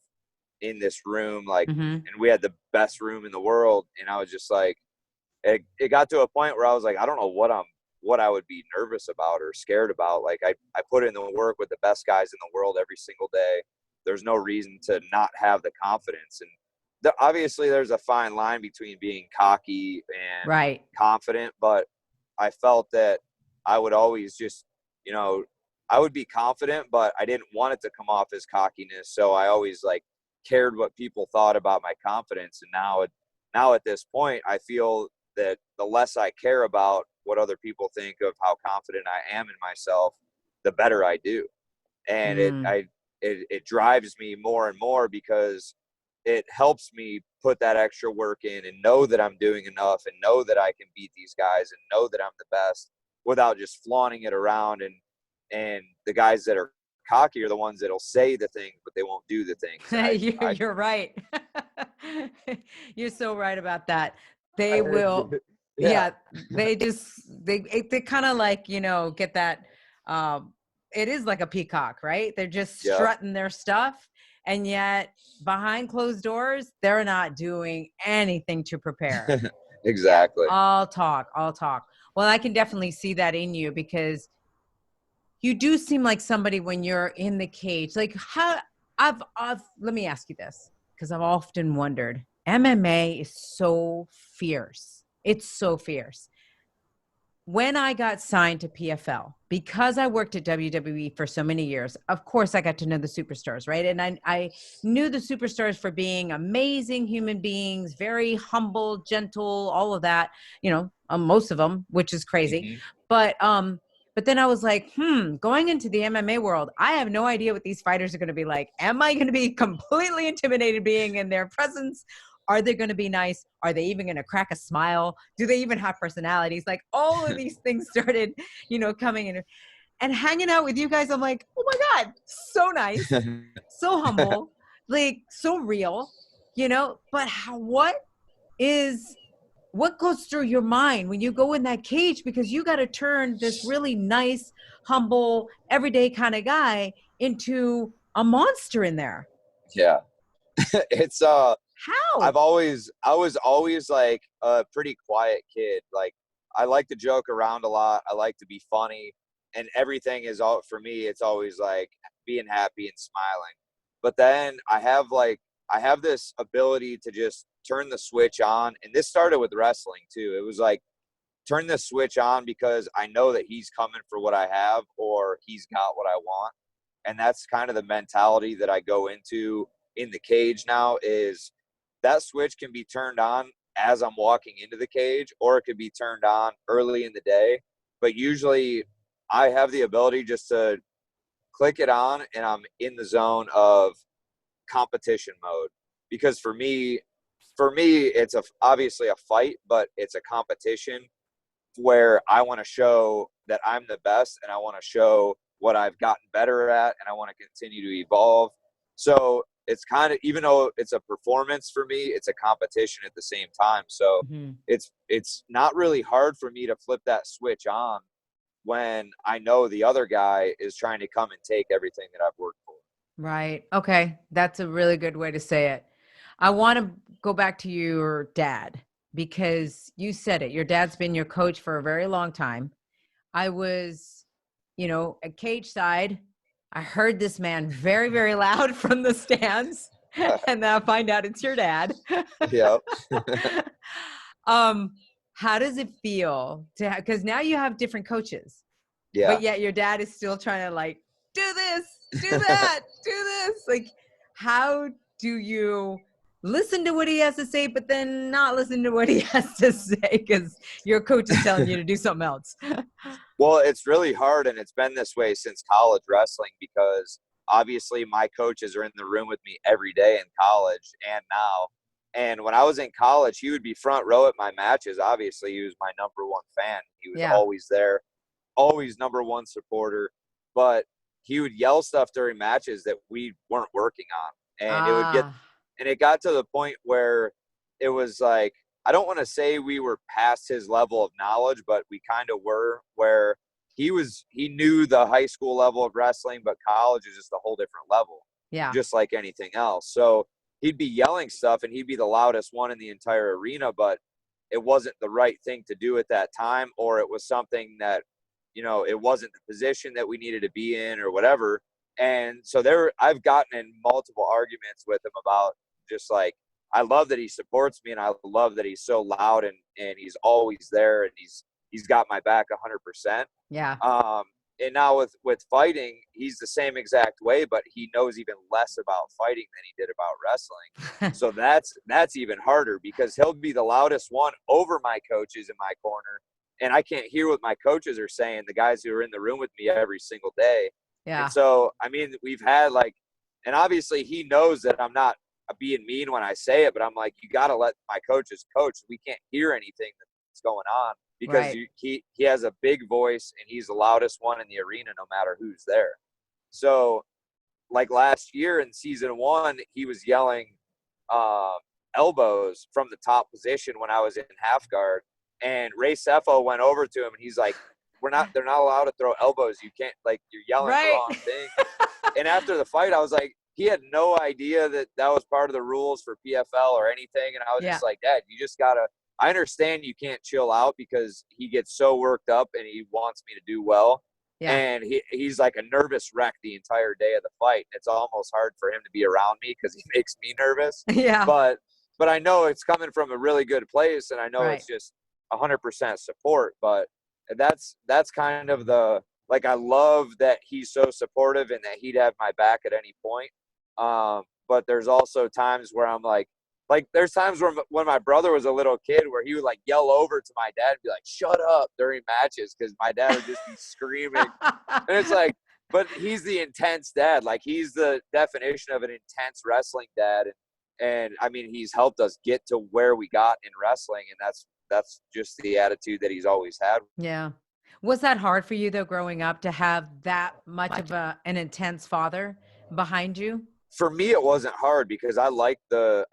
in this room. Like, and we had the best room in the world. And I was just like, it got to a point where I was like, I don't know what I would be nervous about or scared about. Like, I put in the work with the best guys in the world every single day. There's no reason to not have the confidence. And obviously there's a fine line between being cocky and confident, but I felt that I would always just, you know, I would be confident, but I didn't want it to come off as cockiness. So I always like cared what people thought about my confidence. And now at this point, I feel that the less I care about what other people think of how confident I am in myself, the better I do. And it drives me more and more, because it helps me put that extra work in and know that I'm doing enough and know that I can beat these guys and know that I'm the best without just flaunting it around. And the guys that are cocky are the ones that'll say the things, but they won't do the things. You're right. You're so right about that. They will. Yeah. They kind of like, you know, get that. It is like a peacock, right? They're just strutting their stuff. And yet behind closed doors, they're not doing anything to prepare. Exactly. Yeah, all talk. Well, I can definitely see that in you, because you do seem like somebody when you're in the cage. Like let me ask you this, because I've often wondered, MMA is so fierce. It's so fierce. When I got signed to PFL, because I worked at WWE for so many years, of course I got to know the superstars, right? And I knew the superstars for being amazing human beings, very humble, gentle, all of that, you know, most of them, which is crazy. Mm-hmm. But then I was like, going into the MMA world, I have no idea what these fighters are going to be like. Am I going to be completely intimidated being in their presence? Are they going to be nice? Are they even going to crack a smile? Do they even have personalities? Like, all of these things started, you know, coming in and hanging out with you guys. I'm like, oh my God, so nice, so humble, like so real, you know, but what goes through your mind when you go in that cage? Because you got to turn this really nice, humble, everyday kind of guy into a monster in there. Yeah. It's, how? I was always like a pretty quiet kid. Like, I like to joke around a lot. I like to be funny, and everything is all for me. It's always like being happy and smiling. But then I have this ability to just turn the switch on. And this started with wrestling too. It was like, turn the switch on because I know that he's coming for what I have, or he's got what I want. And that's kind of the mentality that I go into in the cage now, is that switch can be turned on as I'm walking into the cage, or it could be turned on early in the day. But usually I have the ability just to click it on and I'm in the zone of competition mode. Because for me, it's obviously a fight, but it's a competition where I want to show that I'm the best, and I want to show what I've gotten better at, and I want to continue to evolve. So it's kind of, even though it's a performance for me, it's a competition at the same time. So it's not really hard for me to flip that switch on when I know the other guy is trying to come and take everything that I've worked for. Right. Okay. That's a really good way to say it. I want to go back to your dad, because you said it. Your dad's been your coach for a very long time. I was, you know, at cage side. I heard this man very, very loud from the stands, and then I find out it's your dad. Yep. How does it feel to because now you have different coaches, but yet your dad is still trying to like, do this, do that, do this. Like, how do you listen to what he has to say, but then not listen to what he has to say because your coach is telling you to do something else? Well, it's really hard, and it's been this way since college wrestling, because obviously my coaches are in the room with me every day in college and now. And when I was in college, he would be front row at my matches. Obviously, he was my number one fan. He was always there, always number one supporter. But he would yell stuff during matches that we weren't working on. And it got to the point where it was like, I don't want to say we were past his level of knowledge, but we kind of were, where he knew the high school level of wrestling, but college is just a whole different level. Yeah. Just like anything else. So he'd be yelling stuff and he'd be the loudest one in the entire arena, but it wasn't the right thing to do at that time, or it was something that, you know, it wasn't the position that we needed to be in or whatever. And so I've gotten in multiple arguments with him about just like, I love that he supports me, and I love that he's so loud and he's always there, and he's got my back 100%. Yeah. And now with fighting, he's the same exact way, but he knows even less about fighting than he did about wrestling. So that's even harder, because he'll be the loudest one over my coaches in my corner, and I can't hear what my coaches are saying, the guys who are in the room with me every single day. Yeah. And so, I mean, we've had like, and obviously he knows that I'm not being mean when I say it, but I'm like, you got to let my coaches coach. We can't hear anything that's going on because Right. he has a big voice and he's the loudest one in the arena no matter who's there. So like last year in season 1, he was yelling elbows from the top position when I was in half guard, and Ray Cepho went over to him and he's like, they're not allowed to throw elbows. You can't, like, you're yelling the Right. wrong thing. And after the fight, I was like, he had no idea that was part of the rules for PFL or anything. And I was just like, Dad, you just gotta, I understand you can't chill out because he gets so worked up and he wants me to do well. Yeah. And he's like a nervous wreck the entire day of the fight. It's almost hard for him to be around me because he makes me nervous. Yeah. But I know it's coming from a really good place, and I know Right. it's just 100% support. But that's kind of the, like, I love that he's so supportive and that he'd have my back at any point. But there's also times where I'm like there's times where when my brother was a little kid where he would like yell over to my dad and be like, shut up during matches because my dad would just be screaming. And it's like, but he's the intense dad. Like, he's the definition of an intense wrestling dad. And I mean, he's helped us get to where we got in wrestling. And that's just the attitude that he's always had. Yeah. Was that hard for you though, growing up, to have that much of an intense father behind you? For me, it wasn't hard because I liked the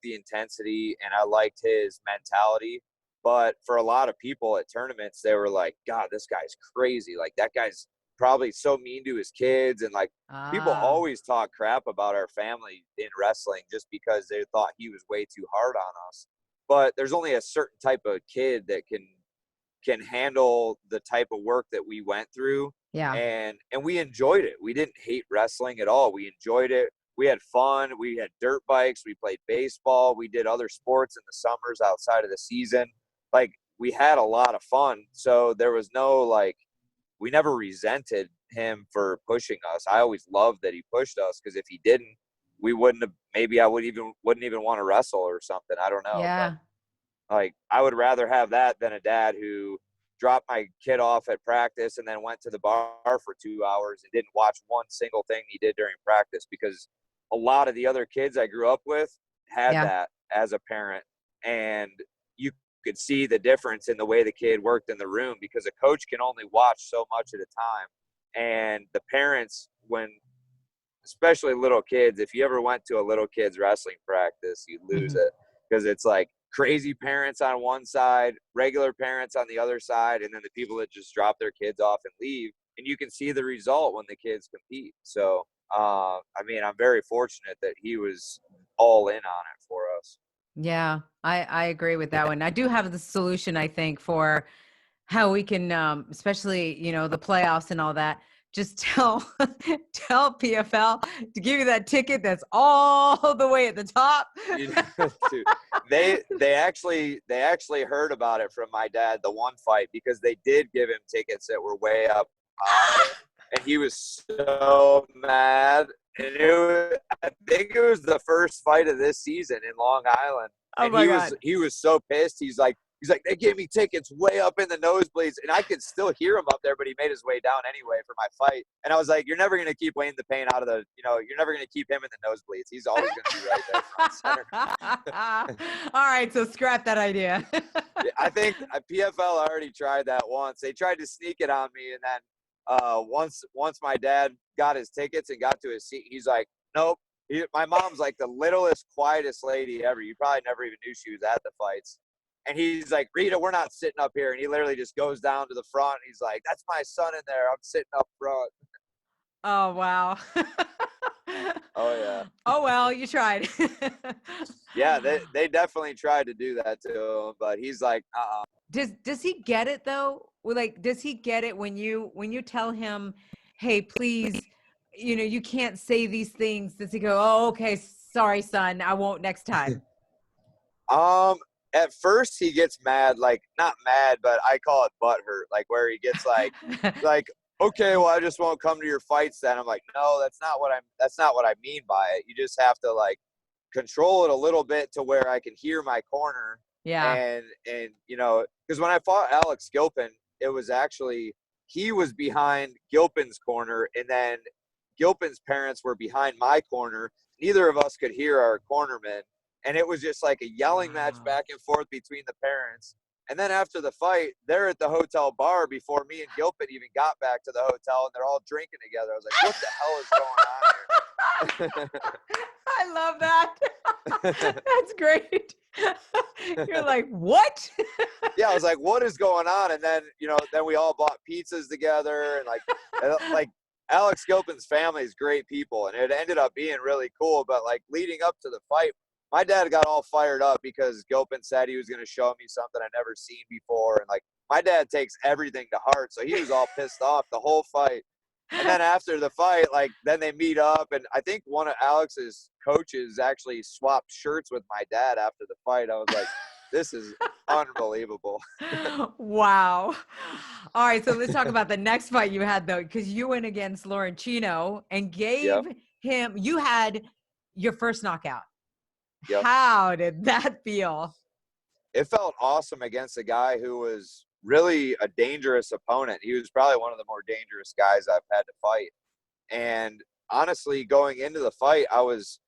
intensity and I liked his mentality. But for a lot of people at tournaments, they were like, God, this guy's crazy. Like, that guy's probably so mean to his kids. And like, people always talk crap about our family in wrestling just because they thought he was way too hard on us. But there's only a certain type of kid that can handle the type of work that we went through. Yeah. And we enjoyed it. We didn't hate wrestling at all. We enjoyed it. We had fun. We had dirt bikes. We played baseball. We did other sports in the summers outside of the season. Like, we had a lot of fun. So there was no, like, we never resented him for pushing us. I always loved that he pushed us, because if he didn't, we wouldn't have, maybe I wouldn't even want to wrestle or something. I don't know. Yeah. But, like, I would rather have that than a dad who dropped my kid off at practice and then went to the bar for 2 hours and didn't watch one single thing he did during practice, because a lot of the other kids I grew up with had that as a parent, and you could see the difference in the way the kid worked in the room, because a coach can only watch so much at a time. And the parents, especially little kids, if you ever went to a little kid's wrestling practice, you'd lose it, because it's like crazy parents on one side, regular parents on the other side, and then the people that just drop their kids off and leave. And you can see the result when the kids compete. So, I mean, I'm very fortunate that he was all in on it for us. Yeah, I agree with that one. I do have the solution, I think, for how we can, especially, the playoffs and all that. Just tell PFL to give you that ticket that's all the way at the top. Dude, they actually heard about it from my dad, the one fight, because they did give him tickets that were way up high, and he was so mad. And I think it was the first fight of this season in Long Island. Oh, and my God. he was so pissed. He's like, they gave me tickets way up in the nosebleeds, and I could still hear him up there, but he made his way down anyway for my fight. And I was like, you're never going to keep Wayne the Pain out of the, you're never going to keep him in the nosebleeds. He's always going to be right there front center. All right, so scrap that idea. I think PFL already tried that once. They tried to sneak it on me, and then once my dad got his tickets and got to his seat, he's like, nope. My mom's like the littlest, quietest lady ever. You probably never even knew she was at the fights. And he's like, Rita, we're not sitting up here. And he literally just goes down to the front. And he's like, that's my son in there. I'm sitting up front. Oh, wow. Oh, yeah. Oh, well, you tried. Yeah, they definitely tried to do that to him, but he's like, Does he get it though? Like, does he get it when you tell him, hey, please, you can't say these things? Does he go, oh, okay, sorry, son, I won't next time? At first he gets mad, like, not mad, but I call it butthurt, like where he gets like, okay, well, I just won't come to your fights then. I'm like, no, that's not what I mean by it. You just have to like control it a little bit to where I can hear my corner. Yeah. And because when I fought Alex Gilpin, it was actually, he was behind Gilpin's corner, and then Gilpin's parents were behind my corner. Neither of us could hear our cornerman. And it was just like a yelling match back and forth between the parents. And then after the fight, they're at the hotel bar before me and Gilpin even got back to the hotel, and they're all drinking together. I was like, what the hell is going on here? I love that. That's great. You're like, what? Yeah, I was like, what is going on? And then, then we all bought pizzas together, and like Alex Gilpin's family is great people, and it ended up being really cool. But like leading up to the fight, my dad got all fired up because Gilpin said he was going to show me something I'd never seen before. And like, my dad takes everything to heart. So he was all pissed off the whole fight. And then after the fight, like, then they meet up. And I think one of Alex's coaches actually swapped shirts with my dad after the fight. I was like, this is unbelievable. Wow. All right. So let's talk about the next fight you had, though, because you went against Lawrencino and gave him, you had your first knockout. Yep. How did that feel? It felt awesome against a guy who was really a dangerous opponent. He was probably one of the more dangerous guys I've had to fight. And honestly, going into the fight, I was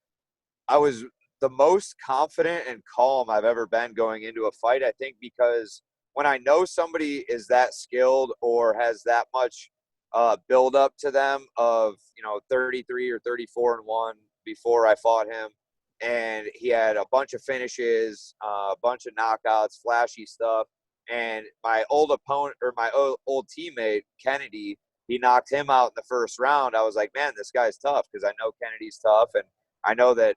the most confident and calm I've ever been going into a fight, I think, because when I know somebody is that skilled or has that much build up to them of, 33 or 34-1 before I fought him, and he had a bunch of finishes, a bunch of knockouts, flashy stuff. And my old opponent, or my old teammate, Kennedy, he knocked him out in the first round. I was like, man, this guy's tough, because I know Kennedy's tough. And I know that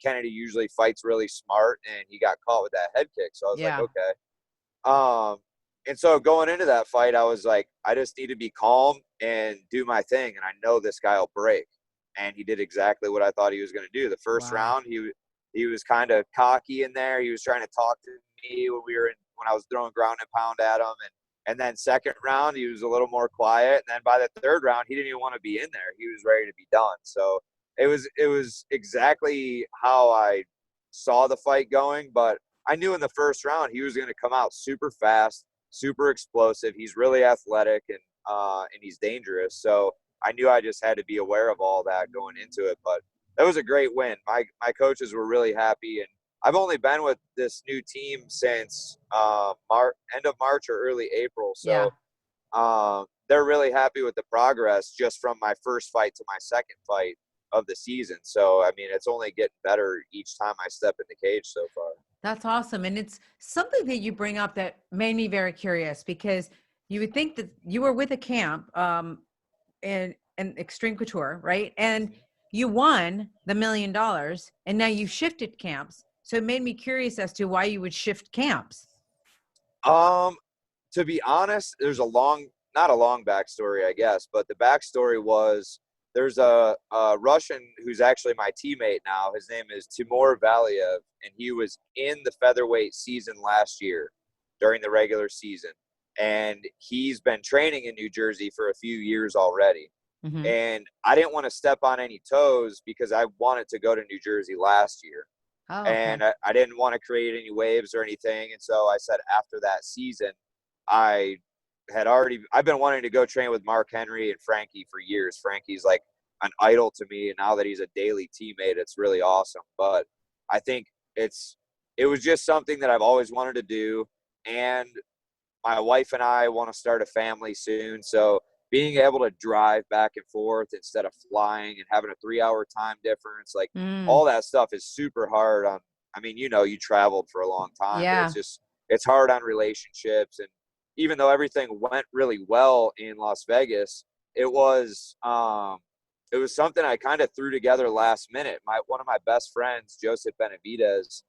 Kennedy usually fights really smart, and he got caught with that head kick. So I was like, okay. And so going into that fight, I was like, I just need to be calm and do my thing. And I know this guy will break. And he did exactly what I thought he was going to do. The first round, he was kind of cocky in there. He was trying to talk to me when I was throwing ground and pound at him. And then second round, he was a little more quiet. And then by the third round, he didn't even want to be in there. He was ready to be done. So it was exactly how I saw the fight going. But I knew in the first round he was going to come out super fast, super explosive. He's really athletic, and he's dangerous. So I knew I just had to be aware of all that going into it. But that was a great win. My coaches were really happy, and I've only been with this new team since end of March or early April. So they're really happy with the progress just from my first fight to my second fight of the season. So, I mean, it's only getting better each time I step in the cage so far. That's awesome. And it's something that you bring up that made me very curious, because you would think that you were with a camp in Extreme Couture, right? And you won the $1 million, and now you shifted camps. So it made me curious as to why you would shift camps. To be honest, there's not a long backstory, I guess, but the backstory was there's a Russian who's actually my teammate now. His name is Timur Valiev, and he was in the featherweight season last year during the regular season. And he's been training in New Jersey for a few years already. Mm-hmm. And I didn't want to step on any toes because I wanted to go to New Jersey last year. Oh, okay. And I didn't want to create any waves or anything. And so I said after that season, I've been wanting to go train with Mark Henry and Frankie for years. Frankie's like an idol to me. And now that he's a daily teammate, it's really awesome. But I think it was just something that I've always wanted to do. And my wife and I want to start a family soon. So being able to drive back and forth instead of flying and having a 3-hour time difference, like all that stuff is super hard on, you traveled for a long time, but it's hard on relationships. And even though everything went really well in Las Vegas, it was something I kind of threw together last minute. One of my best friends, Joseph Benavidez,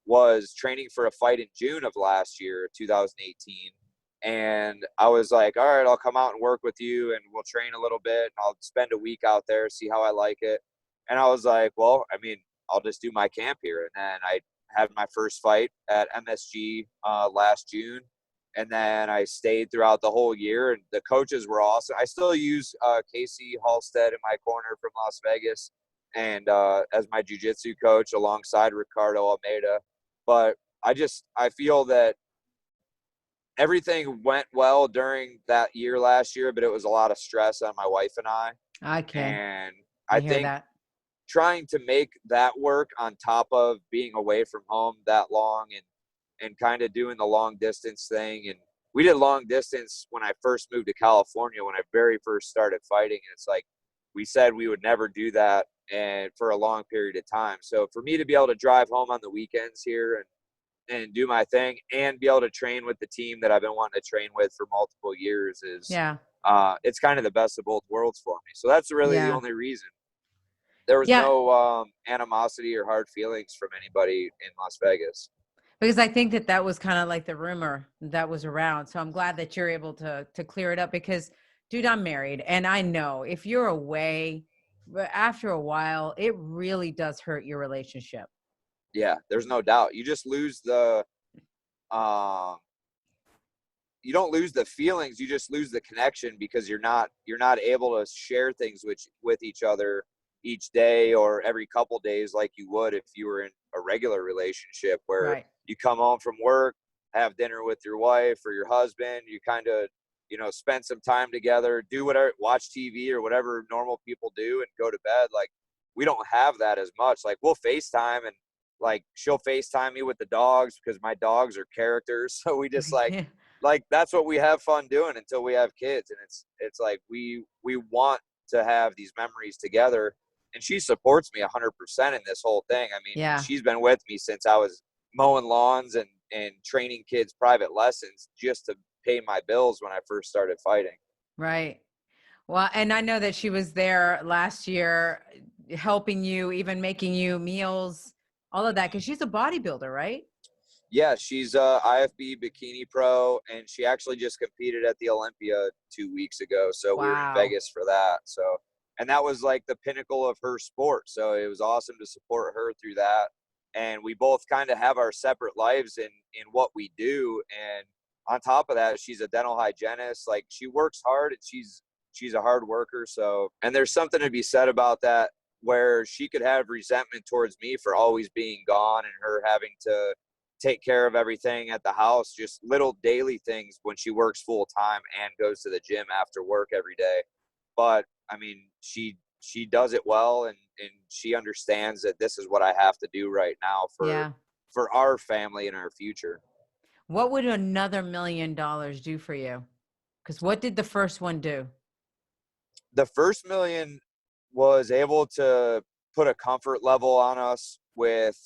was training for a fight in June of last year, 2018. And I was like, all right, I'll come out and work with you, and we'll train a little bit, and I'll spend a week out there, see how I like it. And I was like, well, I'll just do my camp here. And then I had my first fight at MSG last June. And then I stayed throughout the whole year, and the coaches were awesome. I still use Casey Halstead in my corner from Las Vegas, and as my jiu-jitsu coach alongside Ricardo Almeida. But I feel that everything went well during that year last year, but it was a lot of stress on my wife and I. Okay. And I hear think that. trying to make that work on top of being away from home that long and kind of doing the long distance thing. And we did long distance when I first moved to California, when I very first started fighting. And it's like, we said we would never do that and for a long period of time. So for me to be able to drive home on the weekends here and do my thing and be able to train with the team that I've been wanting to train with for multiple years is, it's kind of the best of both worlds for me. So that's really the only reason. There was no animosity or hard feelings from anybody in Las Vegas. Because I think that was kind of like the rumor that was around. So I'm glad that you're able to clear it up because, dude, I'm married. And I know if you're away, after a while, it really does hurt your relationship. Yeah, there's no doubt. You just lose the you don't lose the feelings, you just lose the connection because you're not able to share things with each other each day or every couple days like you would if you were in a regular relationship where you come home from work, have dinner with your wife or your husband, you kind of, spend some time together, do whatever, watch TV or whatever normal people do and go to bed. Like, we don't have that as much. Like, we'll FaceTime and like she'll FaceTime me with the dogs because my dogs are characters. So we just like that's what we have fun doing until we have kids. And it's like we want to have these memories together. And she supports me 100% in this whole thing. I mean, she's been with me since I was mowing lawns and training kids private lessons just to pay my bills when I first started fighting. Right. Well, and I know that she was there last year helping you, even making you meals, all of that, because she's a bodybuilder, right? Yeah, she's a IFB bikini pro, and she actually just competed at the Olympia 2 weeks ago. So we were in Vegas for that. So, and that was like the pinnacle of her sport. So it was awesome to support her through that. And we both kind of have our separate lives in what we do. And on top of that, she's a dental hygienist. Like, she works hard and she's a hard worker. So, and there's something to be said about that, where she could have resentment towards me for always being gone and her having to take care of everything at the house, just little daily things when she works full time and goes to the gym after work every day. But I mean, she does it well, and she understands that this is what I have to do right now for our family and our future. What would another $1 million do for you? Because what did the first one do? The first $1 million was able to put a comfort level on us with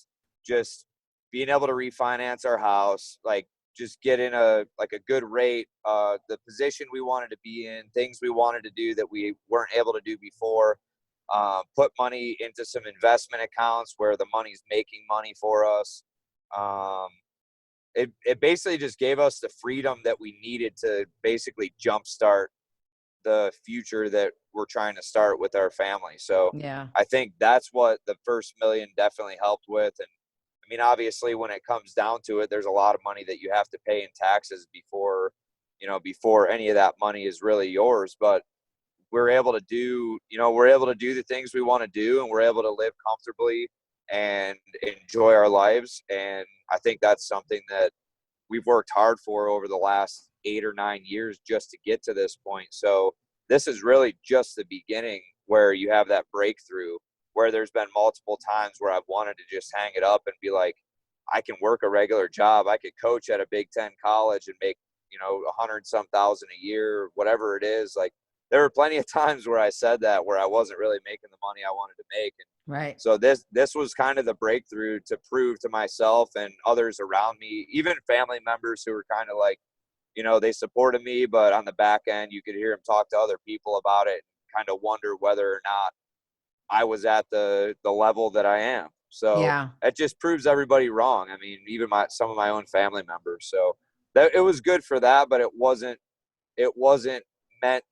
just being able to refinance our house, like just get in a good rate, the position we wanted to be in, things we wanted to do that we weren't able to do before, put money into some investment accounts where the money's making money for us. It basically just gave us the freedom that we needed to basically jumpstart the future that we're trying to start with our family. So I think that's what the first $1 million definitely helped with. And I mean, obviously when it comes down to it, there's a lot of money that you have to pay in taxes before any of that money is really yours. But we're able to do the things we want to do, and we're able to live comfortably and enjoy our lives. And I think that's something that we've worked hard for over the last 8 or 9 years just to get to this point. So this is really just the beginning, where you have that breakthrough, where there's been multiple times where I've wanted to just hang it up and be like, I can work a regular job. I could coach at a Big Ten college and make, $100-some thousand a year, whatever it is. Like, there were plenty of times where I said that, where I wasn't really making the money I wanted to make. And so this was kind of the breakthrough to prove to myself and others around me, even family members who were kind of like, they supported me, but on the back end, you could hear them talk to other people about it and kind of wonder whether or not I was at the level that I am. So it just proves everybody wrong. I mean, even some of my own family members. So that it was good for that, but it wasn't meant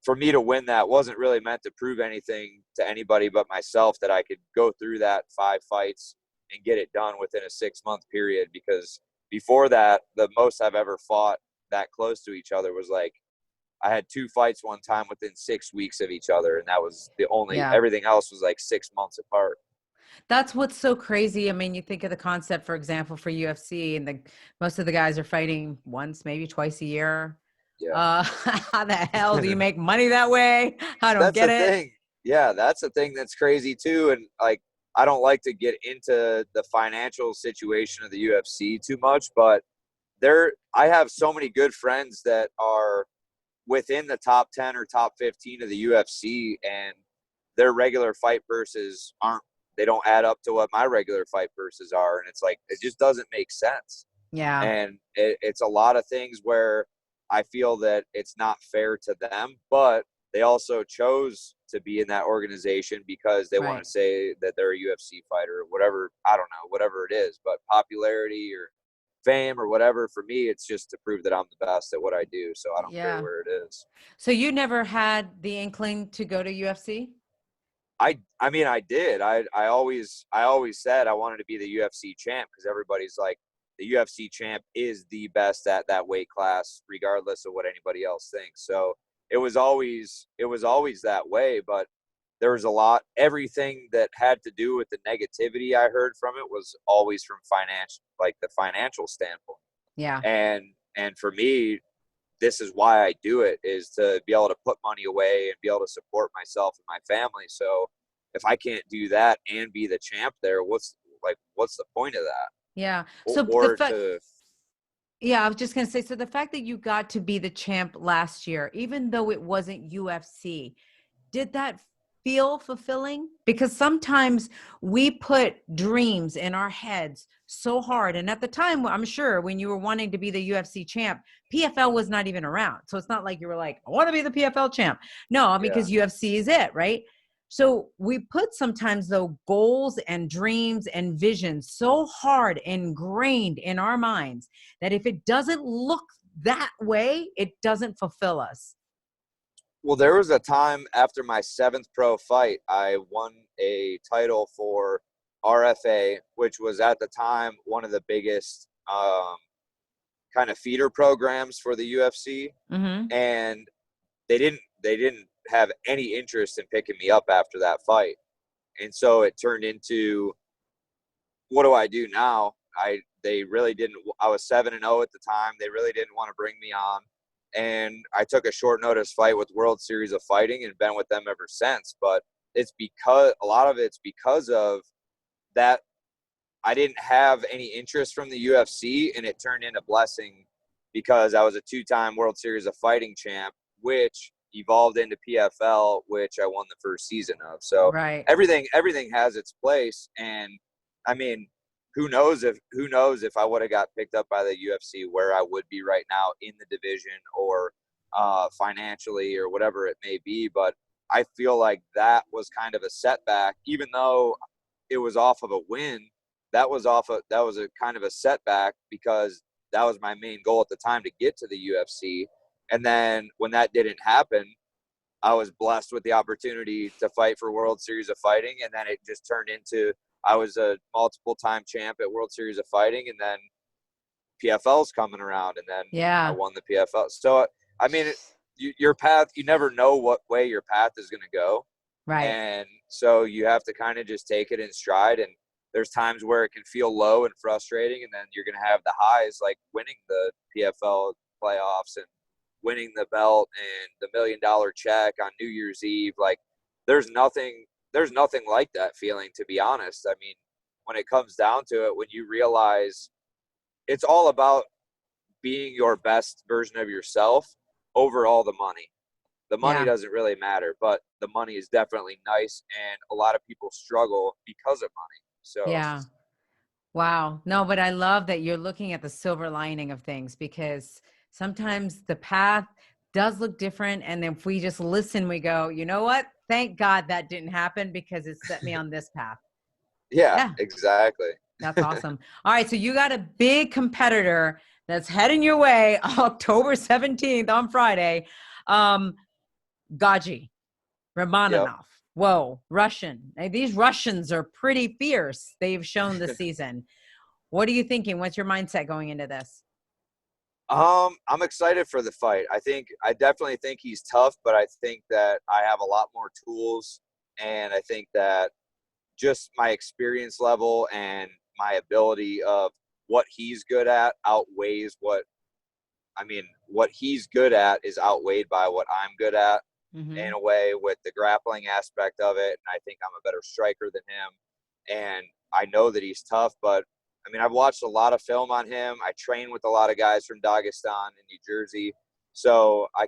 for me to win. That wasn't really meant to prove anything to anybody but myself, that I could go through that 5 fights and get it done within a 6-month period. Because before that, the most I've ever fought that close to each other was like, I had 2 fights one time within 6 weeks of each other. And that was the only, everything else was like 6 months apart. That's what's so crazy. I mean, you think of the concept, for example, for UFC, and most of the guys are fighting once, maybe twice a year. How the hell do you make money that way? I don't get it. Thing. Yeah, that's the thing that's crazy too. And like, I don't like to get into the financial situation of the UFC too much, but I have so many good friends that are within the top 10 or top 15 of the UFC, and their regular fight purses they don't add up to what my regular fight purses are. And it's like, it just doesn't make sense. Yeah. And it's a lot of things where I feel that it's not fair to them, but they also chose to be in that organization because they want to say that they're a UFC fighter or whatever. I don't know, whatever it is, but popularity or fame or whatever. For me, it's just to prove that I'm the best at what I do. So I don't care where it is. So you never had the inkling to go to UFC? I mean, I did. I always said I wanted to be the UFC champ because everybody's like, the UFC champ is the best at that weight class, regardless of what anybody else thinks. So it was always that way. But there was everything that had to do with the negativity I heard from it was always from the financial standpoint. Yeah. And for me, this is why I do it, is to be able to put money away and be able to support myself and my family. So if I can't do that and be the champ there, what's the point of that? Yeah. So yeah, I was just going to say, so the fact that you got to be the champ last year, even though it wasn't UFC, did that feel fulfilling? Because sometimes we put dreams in our heads so hard. And at the time, I'm sure when you were wanting to be the UFC champ, PFL was not even around. So it's not like you were like, I want to be the PFL champ. No, because UFC is it, right? So we put sometimes though goals and dreams and visions so hard ingrained in our minds that if it doesn't look that way, it doesn't fulfill us. Well, there was a time after my 7th pro fight, I won a title for RFA, which was at the time one of the biggest kind of feeder programs for the UFC. Mm-hmm. And they didn't have any interest in picking me up after that fight. And so it turned into, what do I do now? They really didn't. I was 7-0 at the time. They really didn't want to bring me on. And I took a short notice fight with World Series of Fighting and been with them ever since. But it's because a lot of it's because of that. I didn't have any interest from the UFC, and it turned into blessing because I was a 2-time World Series of Fighting champ, which evolved into PFL, which I won the first season of. So everything has its place. And I mean, who knows if I would have got picked up by the UFC, where I would be right now in the division or financially or whatever it may be. But I feel like that was kind of a setback, even though it was off of a win. That was a kind of a setback because that was my main goal at the time, to get to the UFC. And then when that didn't happen, I was blessed with the opportunity to fight for World Series of Fighting. And then it just turned into, I was a multiple-time champ at World Series of Fighting. And then PFL's coming around. And then I won the PFL. So, I mean, your path, you never know what way your path is going to go. Right. And so you have to kind of just take it in stride. And there's times where it can feel low and frustrating. And then you're going to have the highs, like winning the PFL playoffs and winning the belt and the $1 million check on New Year's Eve. Like there's nothing like that feeling, to be honest. I mean, when it comes down to it, when you realize it's all about being your best version of yourself over all the money. The money doesn't really matter, but the money is definitely nice. And a lot of people struggle because of money. So yeah. Wow. No, but I love that you're looking at the silver lining of things, because sometimes the path does look different. And then if we just listen, we go, you know what? Thank God that didn't happen, because it set me on this path. Yeah, exactly. That's awesome. All right. So you got a big competitor that's heading your way October 17th on Friday. Gaji Ramanov. Yep. Whoa, Russian. These Russians are pretty fierce. They've shown this season. What are you thinking? What's your mindset going into this? I'm excited for the fight. I definitely think he's tough, but I think that I have a lot more tools, and I think that just my experience level and my ability of what he's good at outweighs what he's good at is outweighed by what I'm good at. in a way with the grappling aspect of it. And I think I'm a better striker than him. And I know that he's tough, but I mean, I've watched a lot of film on him. I train with a lot of guys from Dagestan and New Jersey. So I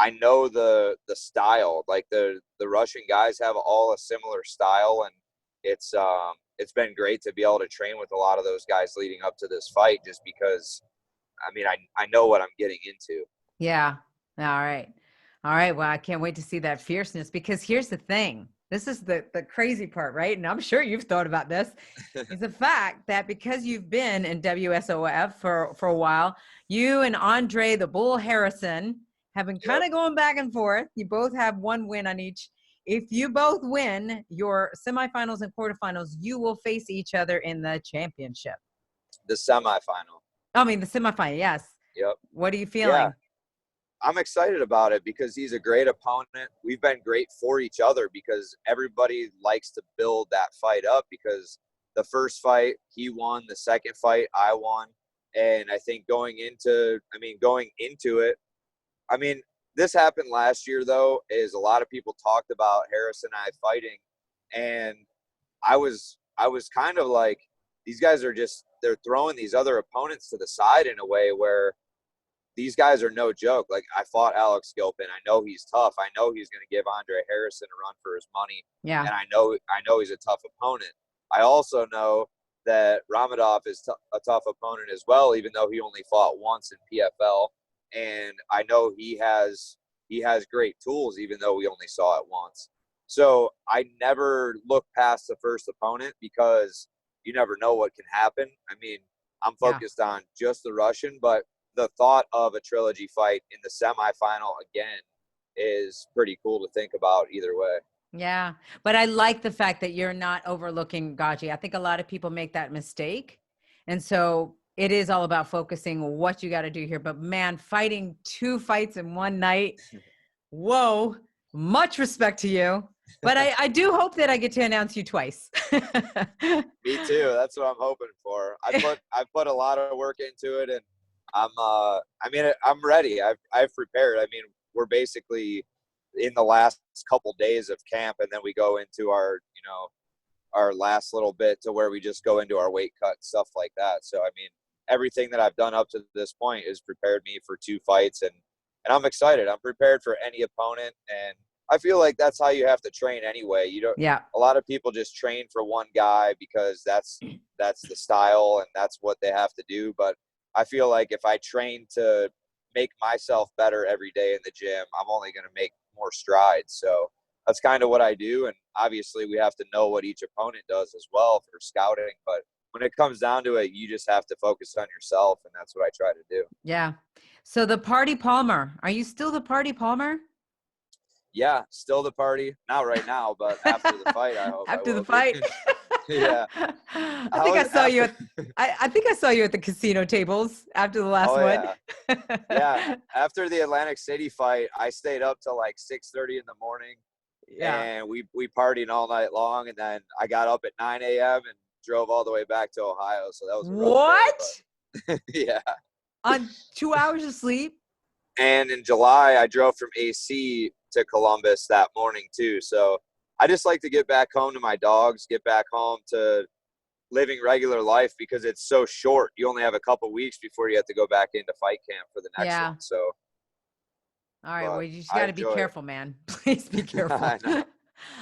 know the style, like the Russian guys have all a similar style, and it's been great to be able to train with a lot of those guys leading up to this fight, just because, I mean, I know what I'm getting into. Yeah. All right. All right. Well, I can't wait to see that fierceness, because here's the thing. This is the crazy part, right? And I'm sure you've thought about this, is the fact that because you've been in WSOF for a while, you and Andre the Bull Harrison have been kind of going back and forth. You both have one win on each. If you both win your semifinals and quarterfinals, you will face each other in the championship. The semifinal. I mean, the semifinal, yes. Yep. What are you feeling? Yeah. I'm excited about it because he's a great opponent. We've been great for each other because everybody likes to build that fight up, because the first fight he won, the second fight I won. And I think going into it, I mean, this happened last year, though, is a lot of people talked about Harris and I fighting. And I was kind of like, these guys are they're throwing these other opponents to the side in a way where these guys are no joke. Like, I fought Alex Gilpin. I know he's tough. I know he's going to give Andre Harrison a run for his money. Yeah. And I know he's a tough opponent. I also know that Ramadov is a tough opponent as well, even though he only fought once in PFL. And I know he has great tools, even though we only saw it once. So I never look past the first opponent, because you never know what can happen. I mean, I'm focused on just the Russian, but the thought of a trilogy fight in the semifinal again is pretty cool to think about either way. Yeah. But I like the fact that you're not overlooking Gaji. I think a lot of people make that mistake. And so it is all about focusing what you got to do here. But man, fighting 2 fights in one night. Whoa. Much respect to you. But I do hope that I get to announce you twice. Me too. That's what I'm hoping for. I put a lot of work into it, and I'm ready. I've prepared. I mean, we're basically in the last couple days of camp, and then we go into our last little bit to where we just go into our weight cut, stuff like that. So, I mean, everything that I've done up to this point has prepared me for 2 fights, and I'm excited. I'm prepared for any opponent, and I feel like that's how you have to train anyway. A lot of people just train for one guy because that's the style and that's what they have to do. But I feel like if I train to make myself better every day in the gym, I'm only going to make more strides. So that's kind of what I do. And obviously we have to know what each opponent does as well for scouting. But when it comes down to it, you just have to focus on yourself. And that's what I try to do. Yeah. So the Party Palmer, are you still the Party Palmer? Yeah, still the party. Not right now, but after the fight, I hope. After the fight? Yeah. I think I saw you at the casino tables after the last one. Yeah. After the Atlantic City fight, I stayed up till like 6:30 in the morning. Yeah. And we partied all night long, and then I got up at 9 a.m. and drove all the way back to Ohio. So that was a rough day, yeah. On 2 hours of sleep? And in July, I drove from AC to Columbus that morning too. So I just like to get back home to my dogs, get back home to living regular life, because it's so short. You only have a couple weeks before you have to go back into fight camp for the next one. So. All right. Well, you just got to be careful, man. Please be careful.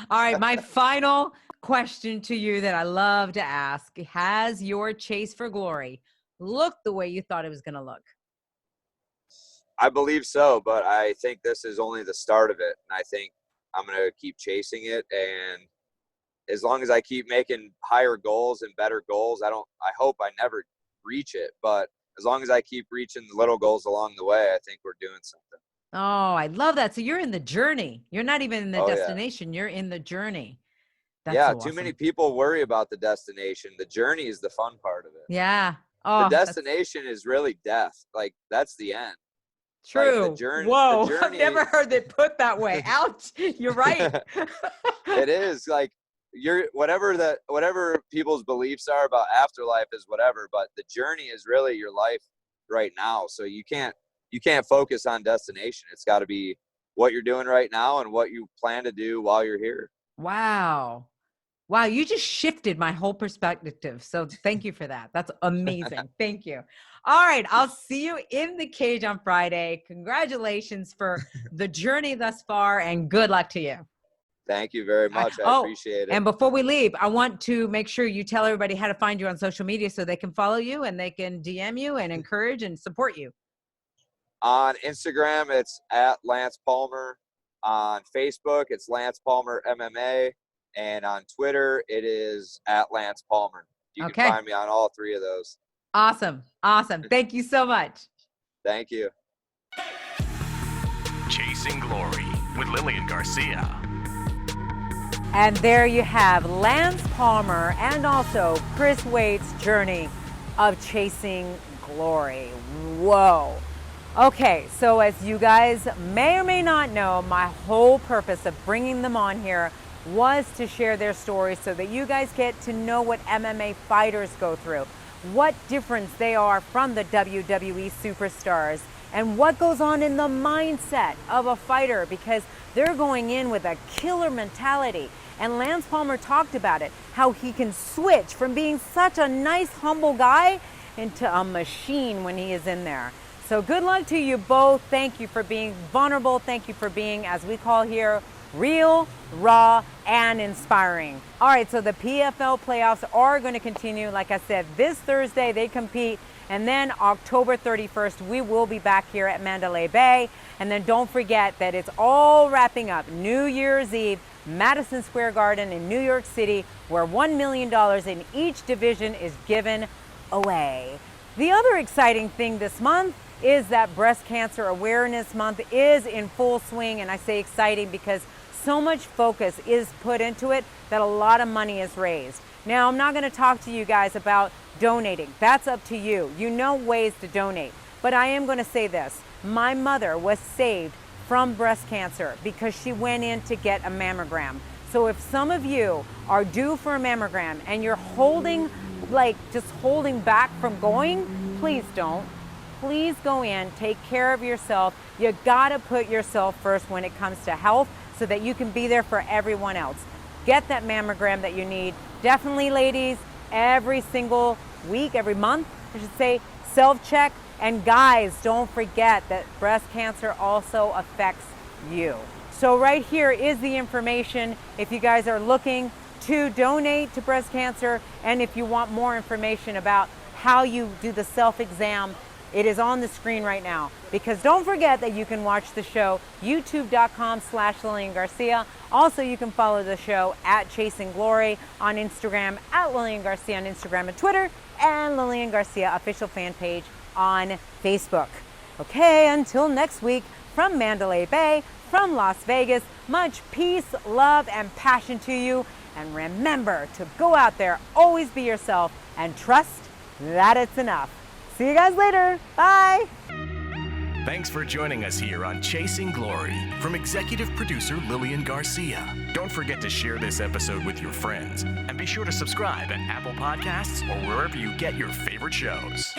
All right. My final question to you that I love to ask: has your chase for glory looked the way you thought it was going to look? I believe so, but I think this is only the start of it. And I think I'm going to keep chasing it. And as long as I keep making higher goals and better goals, I hope I never reach it. But as long as I keep reaching the little goals along the way, I think we're doing something. Oh, I love that. So you're in the journey. You're not even in the destination. Yeah. You're in the journey. That's so awesome. Too many people worry about the destination. The journey is the fun part of it. Yeah. Oh, the destination is really death. Like, that's the end. True. Like the journey, Whoa. The journey, I've never heard it put that way. Ouch. You're right. It is like whatever people's beliefs are about afterlife is whatever, but the journey is really your life right now. So you can't you can't focus on destination. It's got to be what you're doing right now and what you plan to do while you're here. Wow. Wow, you just shifted my whole perspective. So thank you for that. That's amazing. Thank you. All right, I'll see you in the cage on Friday. Congratulations for the journey thus far, and good luck to you. Thank you very much. I appreciate it. And before we leave, I want to make sure you tell everybody how to find you on social media so they can follow you and they can DM you and encourage and support you. On Instagram, it's at Lance Palmer. On Facebook, it's Lance Palmer MMA. And on Twitter, it is at Lance Palmer. You can find me on all three of those. Awesome. Awesome. Thank you so much. Thank you. Chasing Glory with Lilian Garcia. And there you have Lance Palmer and also Chris Wade's journey of chasing glory. Whoa. Okay, so as you guys may or may not know, my whole purpose of bringing them on here was to share their stories so that you guys get to know what MMA fighters go through, what difference they are from the WWE superstars, and what goes on in the mindset of a fighter, because they're going in with a killer mentality. And Lance Palmer talked about it, how he can switch from being such a nice, humble guy into a machine when he is in there. So good luck to you both. Thank you for being vulnerable. Thank you for being, as we call here, real, raw, and inspiring. All right, so the PFL playoffs are going to continue. Like I said, this Thursday they compete, and then October 31st, we will be back here at Mandalay Bay. And then don't forget that it's all wrapping up New Year's Eve, Madison Square Garden in New York City, where $1 million in each division is given away. The other exciting thing this month is that Breast Cancer Awareness Month is in full swing, and I say exciting because so much focus is put into it that a lot of money is raised. Now, I'm not going to talk to you guys about donating. That's up to you. You know ways to donate. But I am going to say this. My mother was saved from breast cancer because she went in to get a mammogram. So if some of you are due for a mammogram and you're holding back from going, please don't. Please go in, take care of yourself. You gotta put yourself first when it comes to health so that you can be there for everyone else. Get that mammogram that you need. Definitely, ladies, every single week, every month, I should say, self-check. And guys, don't forget that breast cancer also affects you. So right here is the information if you guys are looking to donate to breast cancer, and if you want more information about how you do the self-exam, it is on the screen right now. Because don't forget that you can watch the show, youtube.com/Lilian Garcia. Also, you can follow the show at Chasing Glory on Instagram, at Lilian Garcia on Instagram and Twitter, and Lilian Garcia official fan page on Facebook. Okay, until next week, from Mandalay Bay, from Las Vegas, much peace, love, and passion to you. And remember to go out there, always be yourself, and trust that it's enough. See you guys later. Bye. Thanks for joining us here on Chasing Glory from executive producer Lilian Garcia. Don't forget to share this episode with your friends, and be sure to subscribe at Apple Podcasts or wherever you get your favorite shows.